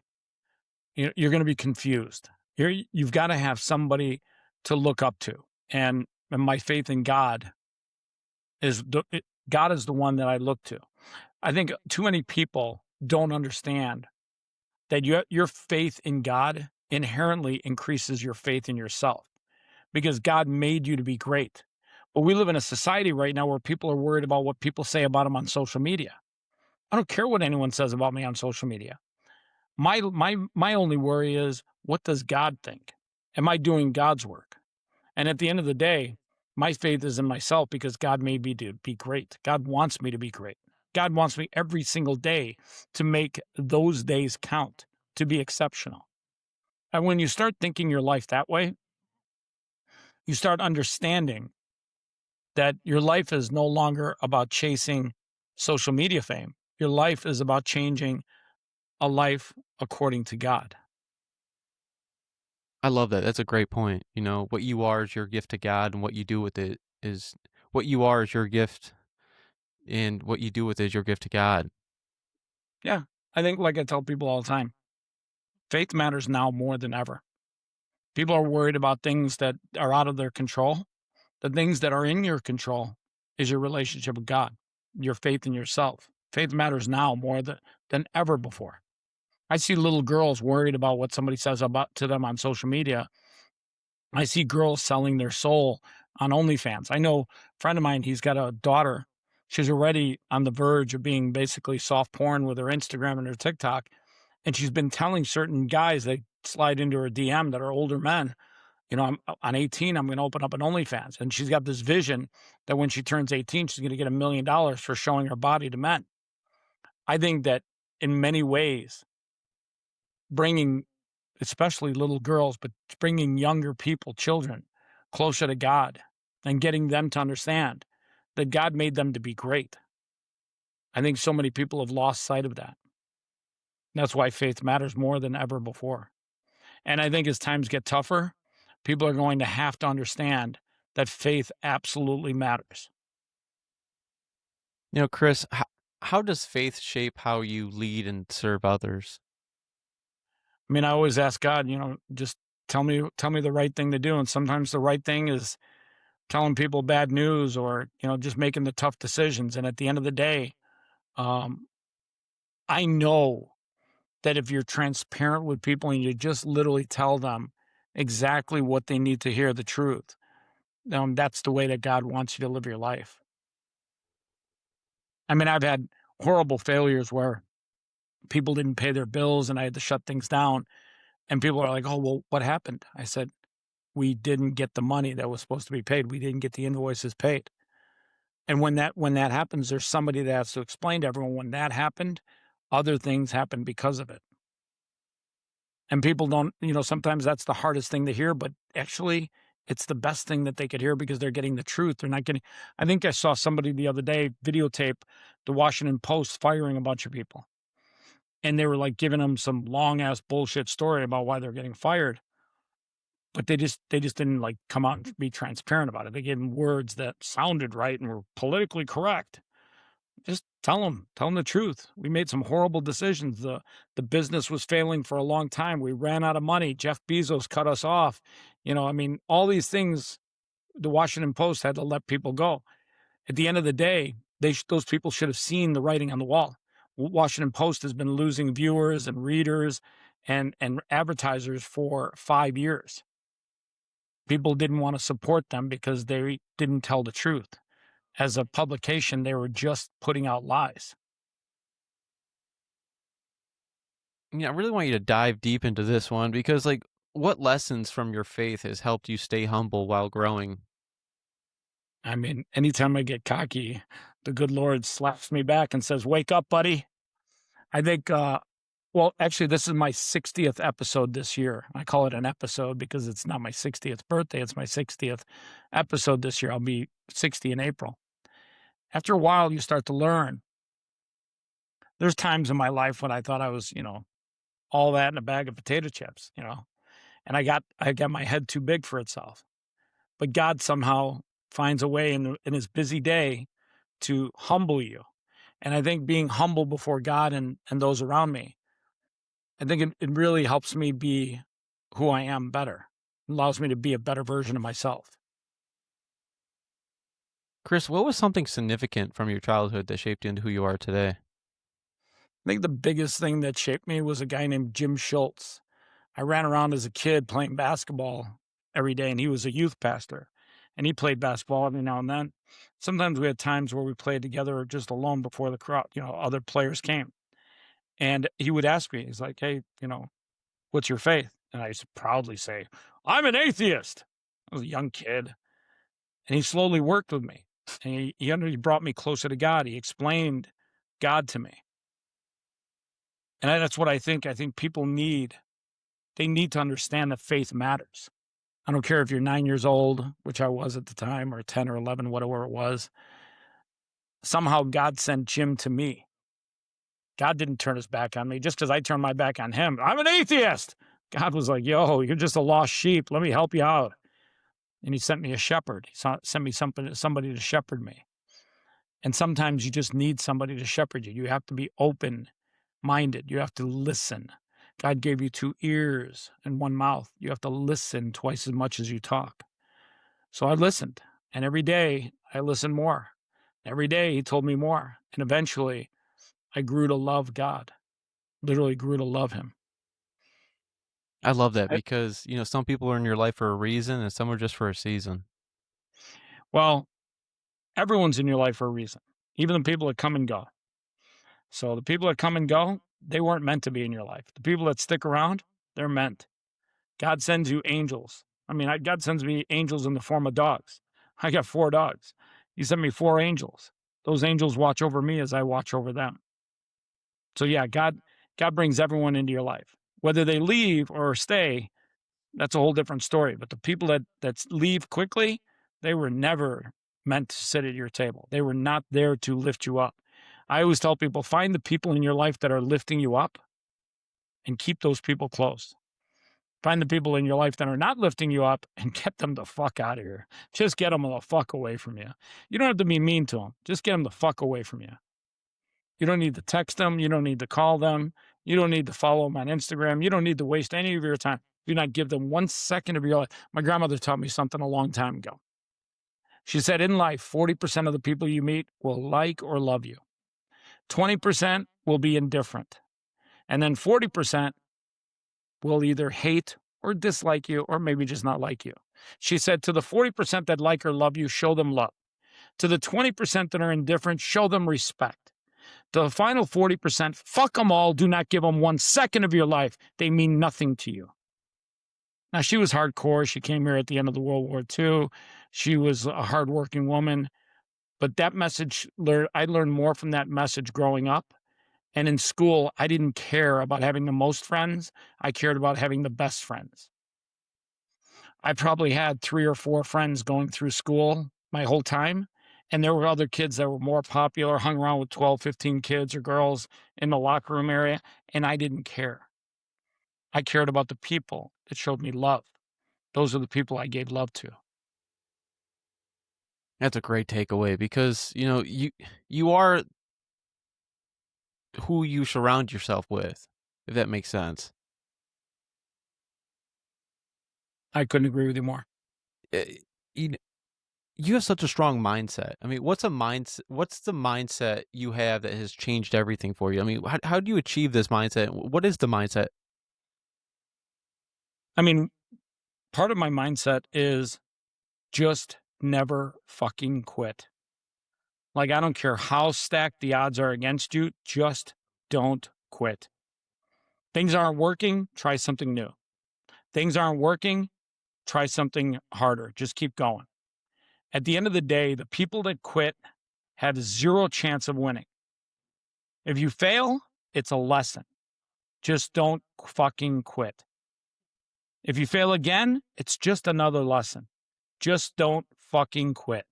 you're going to be confused. You've got to have somebody to look up to. And my faith in God God is the one that I look to. I think too many people don't understand that your faith in God inherently increases your faith in yourself because God made you to be great. But we live in a society right now where people are worried about what people say about them on social media. I don't care what anyone says about me on social media. My only worry is, what does God think? Am I doing God's work? And at the end of the day, my faith is in myself because God made me to be great. God wants me to be great. God wants me every single day to make those days count, to be exceptional. And when you start thinking your life that way, you start understanding that your life is no longer about chasing social media fame. Your life is about changing a life according to God. I love that. That's a great point. What you are is your gift to God, and what you do with it is what you are is your gift, and what you do with it is your gift to God. Yeah. I think, like I tell people all the time, faith matters now more than ever. People are worried about things that are out of their control. The things that are in your control is your relationship with God, your faith in yourself. Faith matters now more than ever before. I see little girls worried about what somebody says to them on social media. I see girls selling their soul on OnlyFans. I know a friend of mine, he's got a daughter. She's already on the verge of being basically soft porn with her Instagram and her TikTok. And she's been telling certain guys that slide into her DM that are older men, I'm on 18, I'm going to open up an OnlyFans. And she's got this vision that when she turns 18, she's going to get $1 million for showing her body to men. I think that in many ways, bringing especially little girls, but bringing younger people, children, closer to God and getting them to understand that God made them to be great. I think so many people have lost sight of that. That's why faith matters more than ever before. And I think as times get tougher, people are going to have to understand that faith absolutely matters. Chris, how does faith shape how you lead and serve others? I mean, I always ask God, just tell me the right thing to do. And sometimes the right thing is telling people bad news or, just making the tough decisions. And at the end of the day, I know that if you're transparent with people and you just literally tell them exactly what they need to hear, the truth, that's the way that God wants you to live your life. I mean, I've had horrible failures where people didn't pay their bills and I had to shut things down. And people are like, oh, well, what happened? I said, we didn't get the money that was supposed to be paid. We didn't get the invoices paid. And when that happens, there's somebody that has to explain to everyone when that happened, other things happened because of it. And people don't, sometimes that's the hardest thing to hear, but actually it's the best thing that they could hear because they're getting the truth. They're not getting, I think I saw somebody the other day videotape the Washington Post firing a bunch of people. And they were like giving them some long ass bullshit story about why they're getting fired. But they just didn't like come out and be transparent about it. They gave them words that sounded right and were politically correct. Just tell them the truth. We made some horrible decisions. The business was failing for a long time. We ran out of money. Jeff Bezos cut us off. All these things, the Washington Post had to let people go. At the end of the day, those people should have seen the writing on the wall. Washington Post has been losing viewers and readers and advertisers for 5 years. People didn't want to support them because they didn't tell the truth. As a publication, they were just putting out lies. I really want you to dive deep into this one because, what lessons from your faith has helped you stay humble while growing? I mean, anytime I get cocky, the good Lord slaps me back and says, wake up, buddy. I think, actually, this is my 60th episode this year. I call it an episode because it's not my 60th birthday. It's my 60th episode this year. I'll be 60 in April. After a while, you start to learn. There's times in my life when I thought I was, all that in a bag of potato chips, and I got my head too big for itself. But God somehow finds a way in his busy day to humble you. And I think being humble before God and those around me, I think it really helps me be who I am better. It allows me to be a better version of myself. Chris, what was something significant from your childhood that shaped you into who you are today? I think the biggest thing that shaped me was a guy named Jim Schultz. I ran around as a kid playing basketball every day, and he was a youth pastor. And he played basketball every now and then. Sometimes we had times where we played together or just alone before the crowd, other players came. And he would ask me, he's like, hey, what's your faith? And I used to proudly say, I'm an atheist. I was a young kid. And he slowly worked with me. And he brought me closer to God. He explained God to me. And that's what I think. I think people need to understand that faith matters. I don't care if you're 9 years old, which I was at the time, or 10 or 11, whatever it was. Somehow God sent Jim to me. God didn't turn his back on me just because I turned my back on him. I'm an atheist. God was like, yo, you're just a lost sheep. Let me help you out. And he sent me a shepherd. He sent me somebody to shepherd me. And sometimes you just need somebody to shepherd you. You have to be open-minded. You have to listen. God gave you 2 ears and 1 mouth. You have to listen twice as much as you talk. So I listened. And every day I listened more. Every day he told me more. And eventually I grew to love God. Literally grew to love him. I love that because, some people are in your life for a reason and some are just for a season. Well, everyone's in your life for a reason, even the people that come and go. So the people that come and go, they weren't meant to be in your life. The people that stick around, they're meant. God sends you angels. God sends me angels in the form of dogs. I got 4 dogs. He sent me 4 angels. Those angels watch over me as I watch over them. So yeah, God brings everyone into your life. Whether they leave or stay, that's a whole different story. But the people that leave quickly, they were never meant to sit at your table. They were not there to lift you up. I always tell people, find the people in your life that are lifting you up and keep those people close. Find the people in your life that are not lifting you up and get them the fuck out of here. Just get them the fuck away from you. You don't have to be mean to them. Just get them the fuck away from you. You don't need to text them. You don't need to call them. You don't need to follow them on Instagram. You don't need to waste any of your time. Do not give them 1 second of your life. My grandmother taught me something a long time ago. She said, in life, 40% of the people you meet will like or love you. 20% will be indifferent. And then 40% will either hate or dislike you or maybe just not like you. She said, to the 40% that like or love you, show them love. To the 20% that are indifferent, show them respect. To the final 40%, fuck them all. Do not give them 1 second of your life. They mean nothing to you. Now, she was hardcore. She came here at the end of the World War II. She was a hardworking woman. But that message, I learned more from that message growing up. And in school, I didn't care about having the most friends. I cared about having the best friends. I probably had 3 or 4 friends going through school my whole time. And there were other kids that were more popular, hung around with 12, 15 kids or girls in the locker room area. And I didn't care. I cared about the people that showed me love. Those are the people I gave love to. That's a great takeaway because, you are who you surround yourself with, if that makes sense. I couldn't agree with you more. You have such a strong mindset. I mean, what's the mindset you have that has changed everything for you? I mean, how do you achieve this mindset? What is the mindset? I mean, part of my mindset is just never fucking quit. Like, I don't care how stacked the odds are against you, just don't quit. Things aren't working, try something new. Things aren't working, try something harder. Just keep going. At the end of the day, the people that quit have 0 chance of winning. If you fail, it's a lesson. Just don't fucking quit. If you fail again, it's just another lesson. Just don't fucking quit.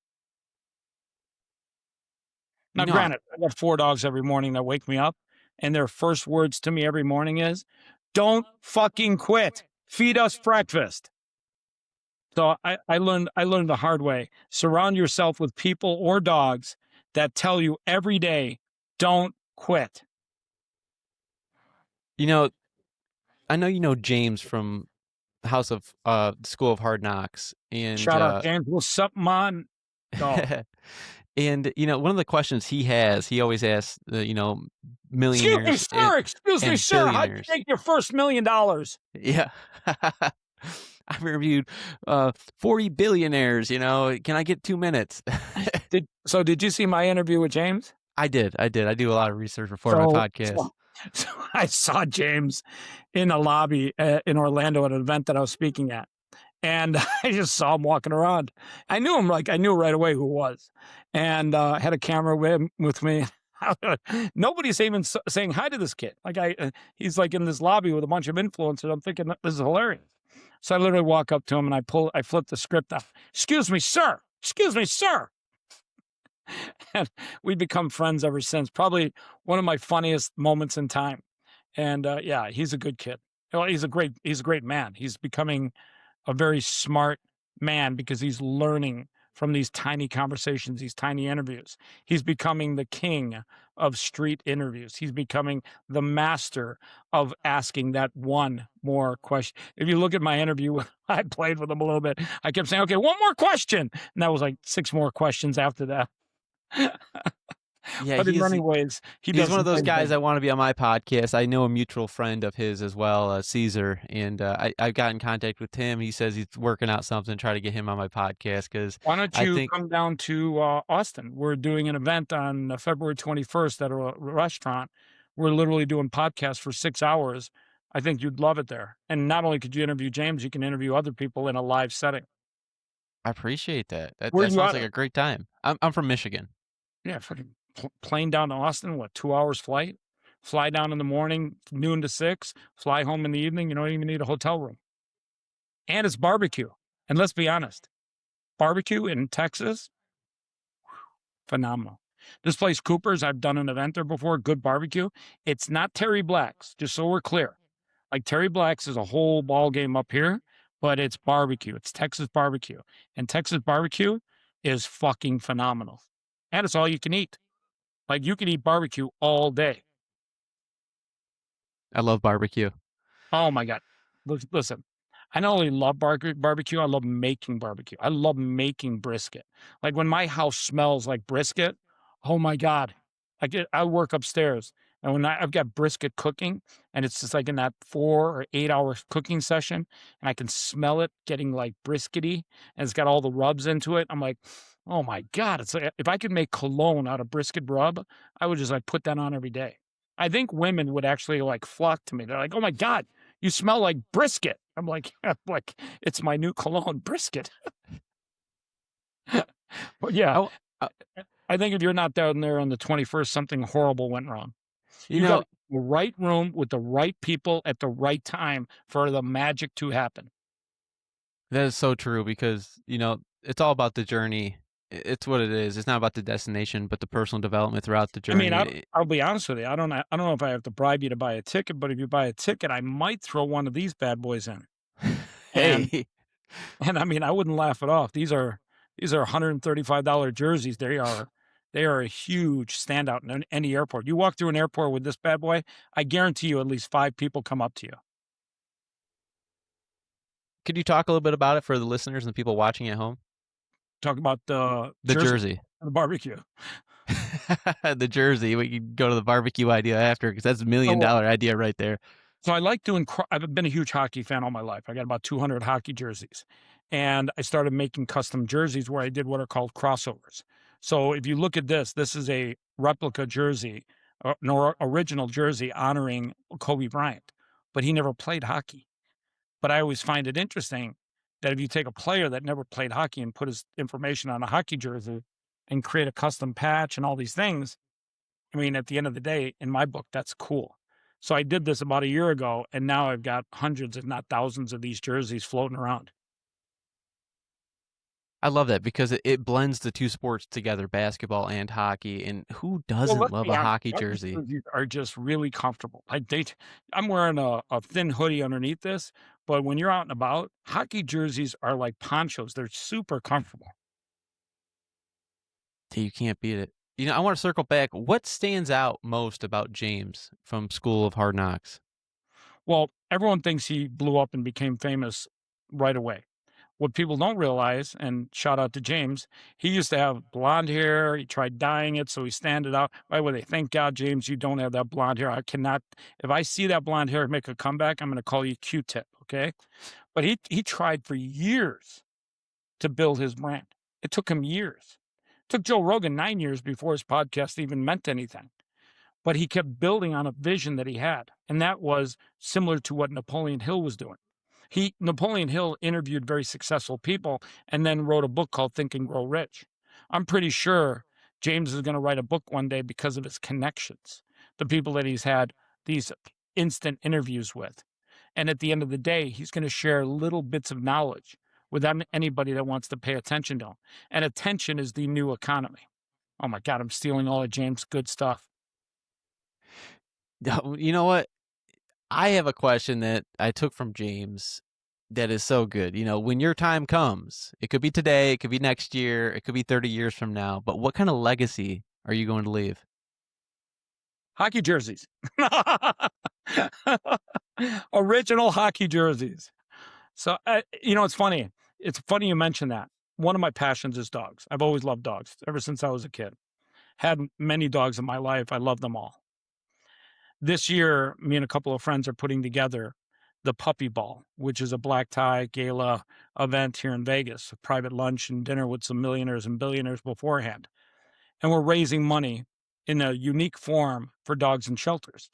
Now, granted, I got 4 dogs every morning that wake me up, and their first words to me every morning is, don't fucking quit. Feed us breakfast. So I learned the hard way. Surround yourself with people or dogs that tell you every day, don't quit. I know you know James from House of School of Hard Knocks. And shout out, James. What's up, man? Oh. And, one of the questions he always asks, millionaires. Excuse me, sir. How'd you make your first $1 million? Yeah. I've interviewed 40 billionaires, can I get 2 minutes? Did you see my interview with James? I did. I do a lot of research before my podcast. So I saw James in a lobby in Orlando at an event that I was speaking at. And I just saw him walking around. I knew him, I knew right away who it was. And had a camera with me. Nobody's even saying hi to this kid. He's in this lobby with a bunch of influencers. I'm thinking, this is hilarious. So I literally walk up to him and I flip the script off. Excuse me, sir. And we've become friends ever since. Probably one of my funniest moments in time. And yeah, he's a good kid. Well, he's a great man. He's becoming a very smart man because he's learning from these tiny conversations, these tiny interviews. He's becoming the king of street interviews. He's becoming the master of asking that one more question. If you look at my interview, I played with him a little bit. I kept saying, okay, one more question. And that was 6 more questions after that. Yeah, but in many ways, he's one of those guys that want to be on my podcast. I know a mutual friend of his as well, Caesar, and I got in contact with him. He says he's working out something, try to get him on my podcast. Because why don't you come down to Austin? We're doing an event on February 21st at a restaurant. We're literally doing podcasts for 6 hours. I think you'd love it there. And not only could you interview James, you can interview other people in a live setting. I appreciate that. That sounds like a great time. I'm from Michigan. Yeah, fucking plane down to Austin, 2 hours flight? Fly down in the morning, noon to 6, fly home in the evening. You don't even need a hotel room. And it's barbecue. And let's be honest, barbecue in Texas phenomenal. This place, Cooper's, I've done an event there before, good barbecue. It's not Terry Black's, just so we're clear. Like Terry Black's is a whole ball game up here, but it's barbecue. It's Texas barbecue. And Texas barbecue is fucking phenomenal. And it's all you can eat. Like you can eat barbecue all day. I love barbecue. Oh my God. Listen, I not only love barbecue, I love making barbecue. I love making brisket. Like when my house smells like brisket, oh my God. I work upstairs and when I've got brisket cooking and it's just like in that 4 or 8 hour cooking session and I can smell it getting like briskety and it's got all the rubs into it. I'm like, oh my God. It's like, if I could make cologne out of brisket rub, I would just like put that on every day. I think women would actually like flock to me. They're like, oh my God, you smell like brisket. I'm like, it's my new cologne, brisket. But yeah, Oh, I think if you're not down there on the 21st, something horrible went wrong. you You know, got the right room with the right people at the right time for the magic to happen. that is so true because, it's all about the journey. It's what it is. It's not about the destination, but the personal development throughout the I mean, journey. I'll be honest with you. I don't know if I have to bribe you to buy a ticket, but if you buy a ticket, I might throw one of these bad boys in. And Hey, And I mean, I wouldn't laugh it off. These are $135 jerseys. They are a huge standout in any airport. You walk through an airport with this bad boy, I guarantee you at least 5 people come up to you. could you talk a little bit about it for the listeners and the people watching at home? Talk about the Jersey. and the barbecue. The jersey. We can go to the barbecue idea after because that's $1 million idea right there. So I like doing, I've been a huge hockey fan all my life. I got about 200 hockey jerseys. And I started making custom jerseys where I did what are called crossovers. So if you look at this is a replica jersey, an original jersey honoring Kobe Bryant, but he never played hockey. But I always find it interesting that if you take a player that never played hockey and put his information on a hockey jersey and create a custom patch and all these things, I mean, at the end of the day, in my book, that's cool. So I did this about a year ago, and now I've got hundreds, if not thousands, of these jerseys floating around. I love that because it blends the two sports together, basketball and hockey. And who doesn't love a hockey jersey? Jerseys are just really comfortable. Like I'm wearing a thin hoodie underneath this, but when you're out and about, hockey jerseys are like ponchos. They're super comfortable. You can't beat it. I want to circle back. What stands out most about James from School of Hard Knocks? Well, everyone thinks he blew up and became famous right away. What people don't realize, and shout out to James, he used to have blonde hair. He tried dyeing it, so he standed out. By the way, thank God, James, you don't have that blonde hair. I cannot, if I see that blonde hair make a comeback, I'm going to call you Q-tip, okay? But he tried for years to build his brand. It took him years. It took Joe Rogan 9 years before his podcast even meant anything. But he kept building on a vision that he had, and that was similar to what Napoleon Hill was doing. Napoleon Hill interviewed very successful people and then wrote a book called Think and Grow Rich. I'm pretty sure James is going to write a book one day because of his connections, the people that he's had these instant interviews with. And at the end of the day, he's going to share little bits of knowledge with anybody that wants to pay attention to him. And attention is the new economy. Oh my God, I'm stealing all of James' good stuff. You know what? I have a question that I took from James that is so good. When your time comes, it could be today, it could be next year, it could be 30 years from now, but what kind of legacy are you going to leave? Hockey jerseys. Original hockey jerseys. So, it's funny. It's funny you mention that. One of my passions is dogs. I've always loved dogs ever since I was a kid. Had many dogs in my life. I love them all. This year, me and a couple of friends are putting together the Puppy Ball, which is a black tie gala event here in Vegas, a private lunch and dinner with some millionaires and billionaires beforehand. And we're raising money in a unique form for dogs in shelters.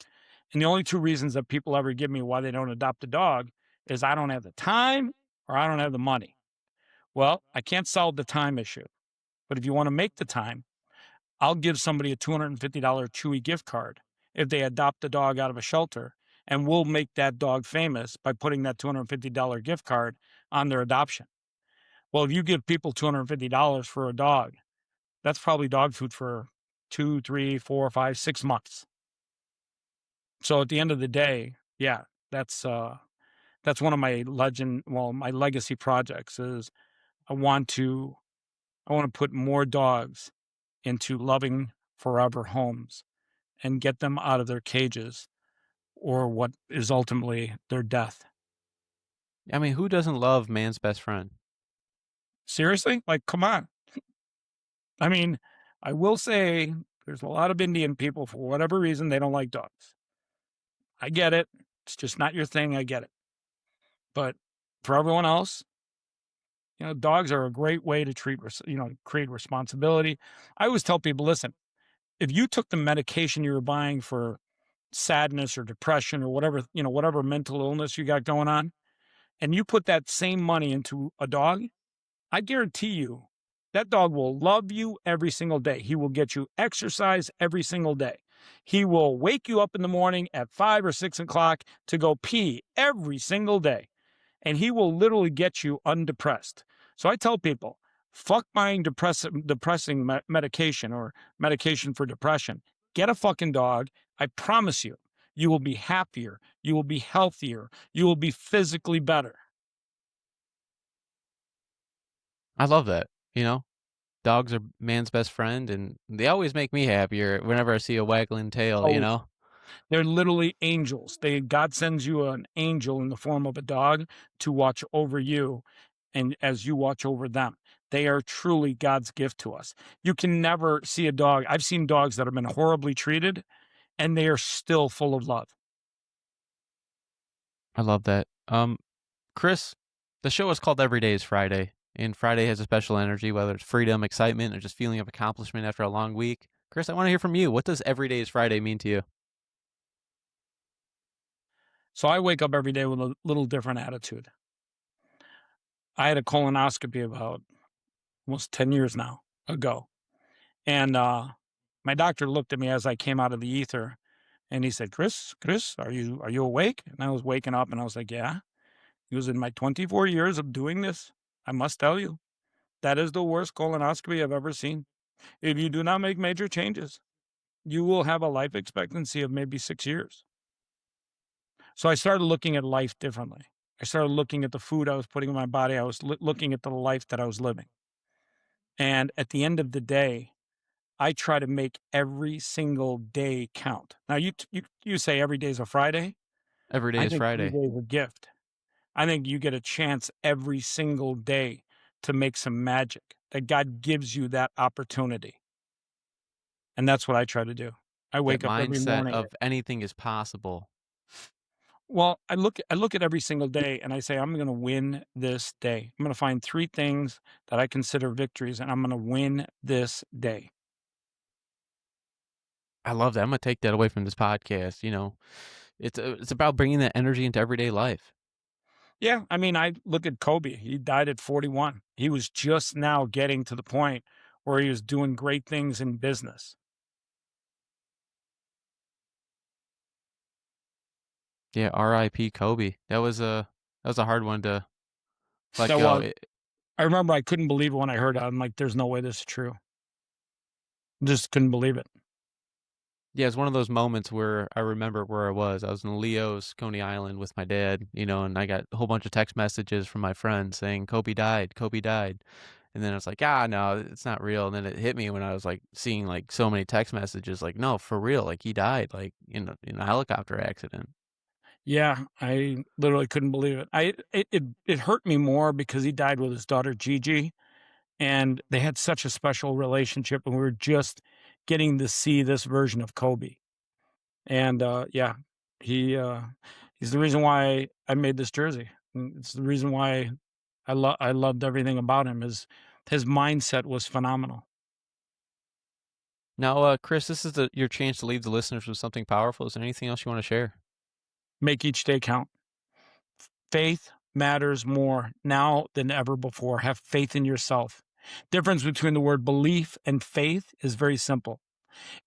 And the only 2 reasons that people ever give me why they don't adopt a dog is I don't have the time or I don't have the money. Well, I can't solve the time issue. But if you want to make the time, I'll give somebody a $250 Chewy gift card if they adopt a dog out of a shelter, and we'll make that dog famous by putting that $250 gift card on their adoption. Well, if you give people $250 for a dog, That's probably dog food for 2, 3, 4, 5, 6 months. So at the end of the day, yeah, that's one of my my legacy projects is I want to put more dogs into loving forever homes and get them out of their cages or what is ultimately their death. I mean, who doesn't love man's best friend? Seriously? Like, come on. I mean, I will say there's a lot of Indian people, for whatever reason, they don't like dogs. I get it. It's just not your thing. I get it. But for everyone else, dogs are a great way to create responsibility. I always tell people, listen, if you took the medication you were buying for sadness or depression or whatever mental illness you got going on, and you put that same money into a dog, I guarantee you that dog will love you every single day. He will get you exercise every single day. He will wake you up in the morning at 5 or 6 o'clock to go pee every single day. And he will literally get you undepressed. So I tell people, fuck buying depressing medication or medication for depression. Get a fucking dog. I promise you, you will be happier. You will be healthier. You will be physically better. I love that. You know, dogs are man's best friend, and they always make me happier whenever I see a waggling tail, you Oh, know? they're literally angels. God sends you an angel in the form of a dog to watch over you and as you watch over them. They are truly God's gift to us. You can never see a dog. I've seen dogs that have been horribly treated and they are still full of love. I love that. Chris, the show is called Every Day is Friday, and Friday has a special energy, whether it's freedom, excitement, or just feeling of accomplishment after a long week. Chris, I want to hear from you. What does Every Day is Friday mean to you? So I wake up every day with a little different attitude. I had a colonoscopy about almost 10 years now ago. And my doctor looked at me as I came out of the ether and he said, Chris, are you awake? And I was waking up and I was like, yeah. He goes, in my 24 years of doing this, I must tell you, that is the worst colonoscopy I've ever seen. If you do not make major changes, you will have a life expectancy of maybe 6 years. So I started looking at life differently. I started looking at the food I was putting in my body. I was looking at the life that I was living. And at the end of the day, I try to make every single day count. Now, you say every day is a Friday. Every day I is think every Friday. day is a gift. I think you get a chance every single day to make some magic, that God gives you that opportunity. And that's what I try to do. I That wake up every mindset morning. of anything is possible. Well, I look at every single day and I say, I'm going to win this day. I'm going to find 3 things that I consider victories and I'm going to win this day. I love that. I'm gonna take that away from this podcast. You know, it's about bringing that energy into everyday life. Yeah, I mean, I look at Kobe. He died at 41. He was just now getting to the point where he was doing great things in business. Yeah, R.I.P. Kobe. That was a hard one to let That go. was, I remember I couldn't believe it when I heard it. I'm like, there's no way this is true. Just couldn't believe it. Yeah, it's one of those moments where I remember where I was. I was in Leo's, Coney Island with my dad, you know, and I got a whole bunch of text messages from my friends saying Kobe died, Kobe died. And then I was like, ah, no, it's not real. And then it hit me when I was like seeing like so many text messages, like, no, for real, like he died, like in a helicopter accident. Yeah, I literally couldn't believe it. It hurt me more because he died with his daughter Gigi, and they had such a special relationship, and we were just getting to see this version of Kobe. And yeah, he he's the reason why I made this jersey. It's the reason why I loved everything about him. His mindset was phenomenal. Now, Chris, this is your chance to leave the listeners with something powerful. Is there anything else you want to share? Make each day count. Faith matters more now than ever before. Have faith in yourself. Difference between the word belief and faith is very simple.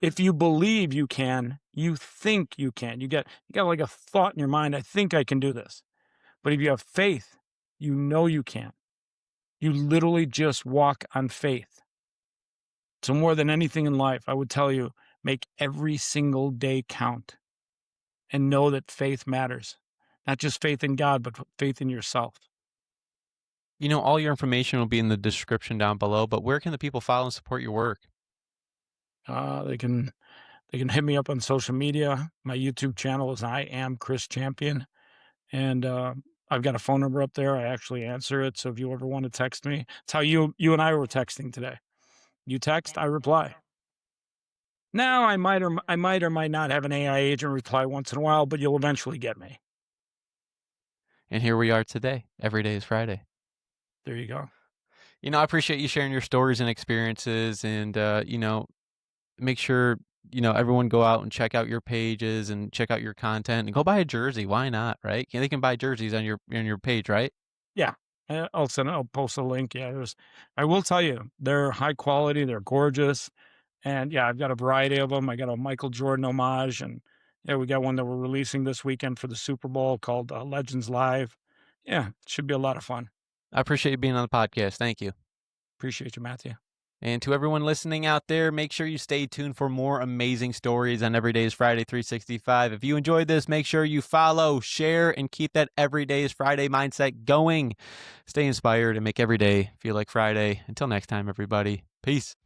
If you believe you can, you think you can. You got like a thought in your mind, I think I can do this. But if you have faith, you know you can. You literally just walk on faith. So more than anything in life, I would tell you, make every single day count and know that faith matters. Not just faith in God, but faith in yourself. All your information will be in the description down below, but where can the people follow and support your work? They can hit me up on social media. My YouTube channel is I Am Chris Champion. And I've got a phone number up there. I actually answer it. So if you ever want to text me, it's how you and I were texting today. You text, I reply. Now I might or might not have an AI agent reply once in a while, but you'll eventually get me. And here we are today. Every day is Friday. There you go. I appreciate you sharing your stories and experiences, and make sure everyone go out and check out your pages and check out your content and go buy a jersey. Why not, right? They can buy jerseys on your page, right? Yeah. I'll post a link. Yeah, I will tell you, they're high quality, they're gorgeous. And yeah, I've got a variety of them. I got a Michael Jordan homage, and yeah, we got one that we're releasing this weekend for the Super Bowl called Legends Live. Yeah, it should be a lot of fun. I appreciate you being on the podcast. Thank you. Appreciate you, Matthew. And to everyone listening out there, make sure you stay tuned for more amazing stories on Every Day is Friday 365. If you enjoyed this, make sure you follow, share, and keep that Every Day is Friday mindset going. Stay inspired and make every day feel like Friday. Until next time, everybody. Peace.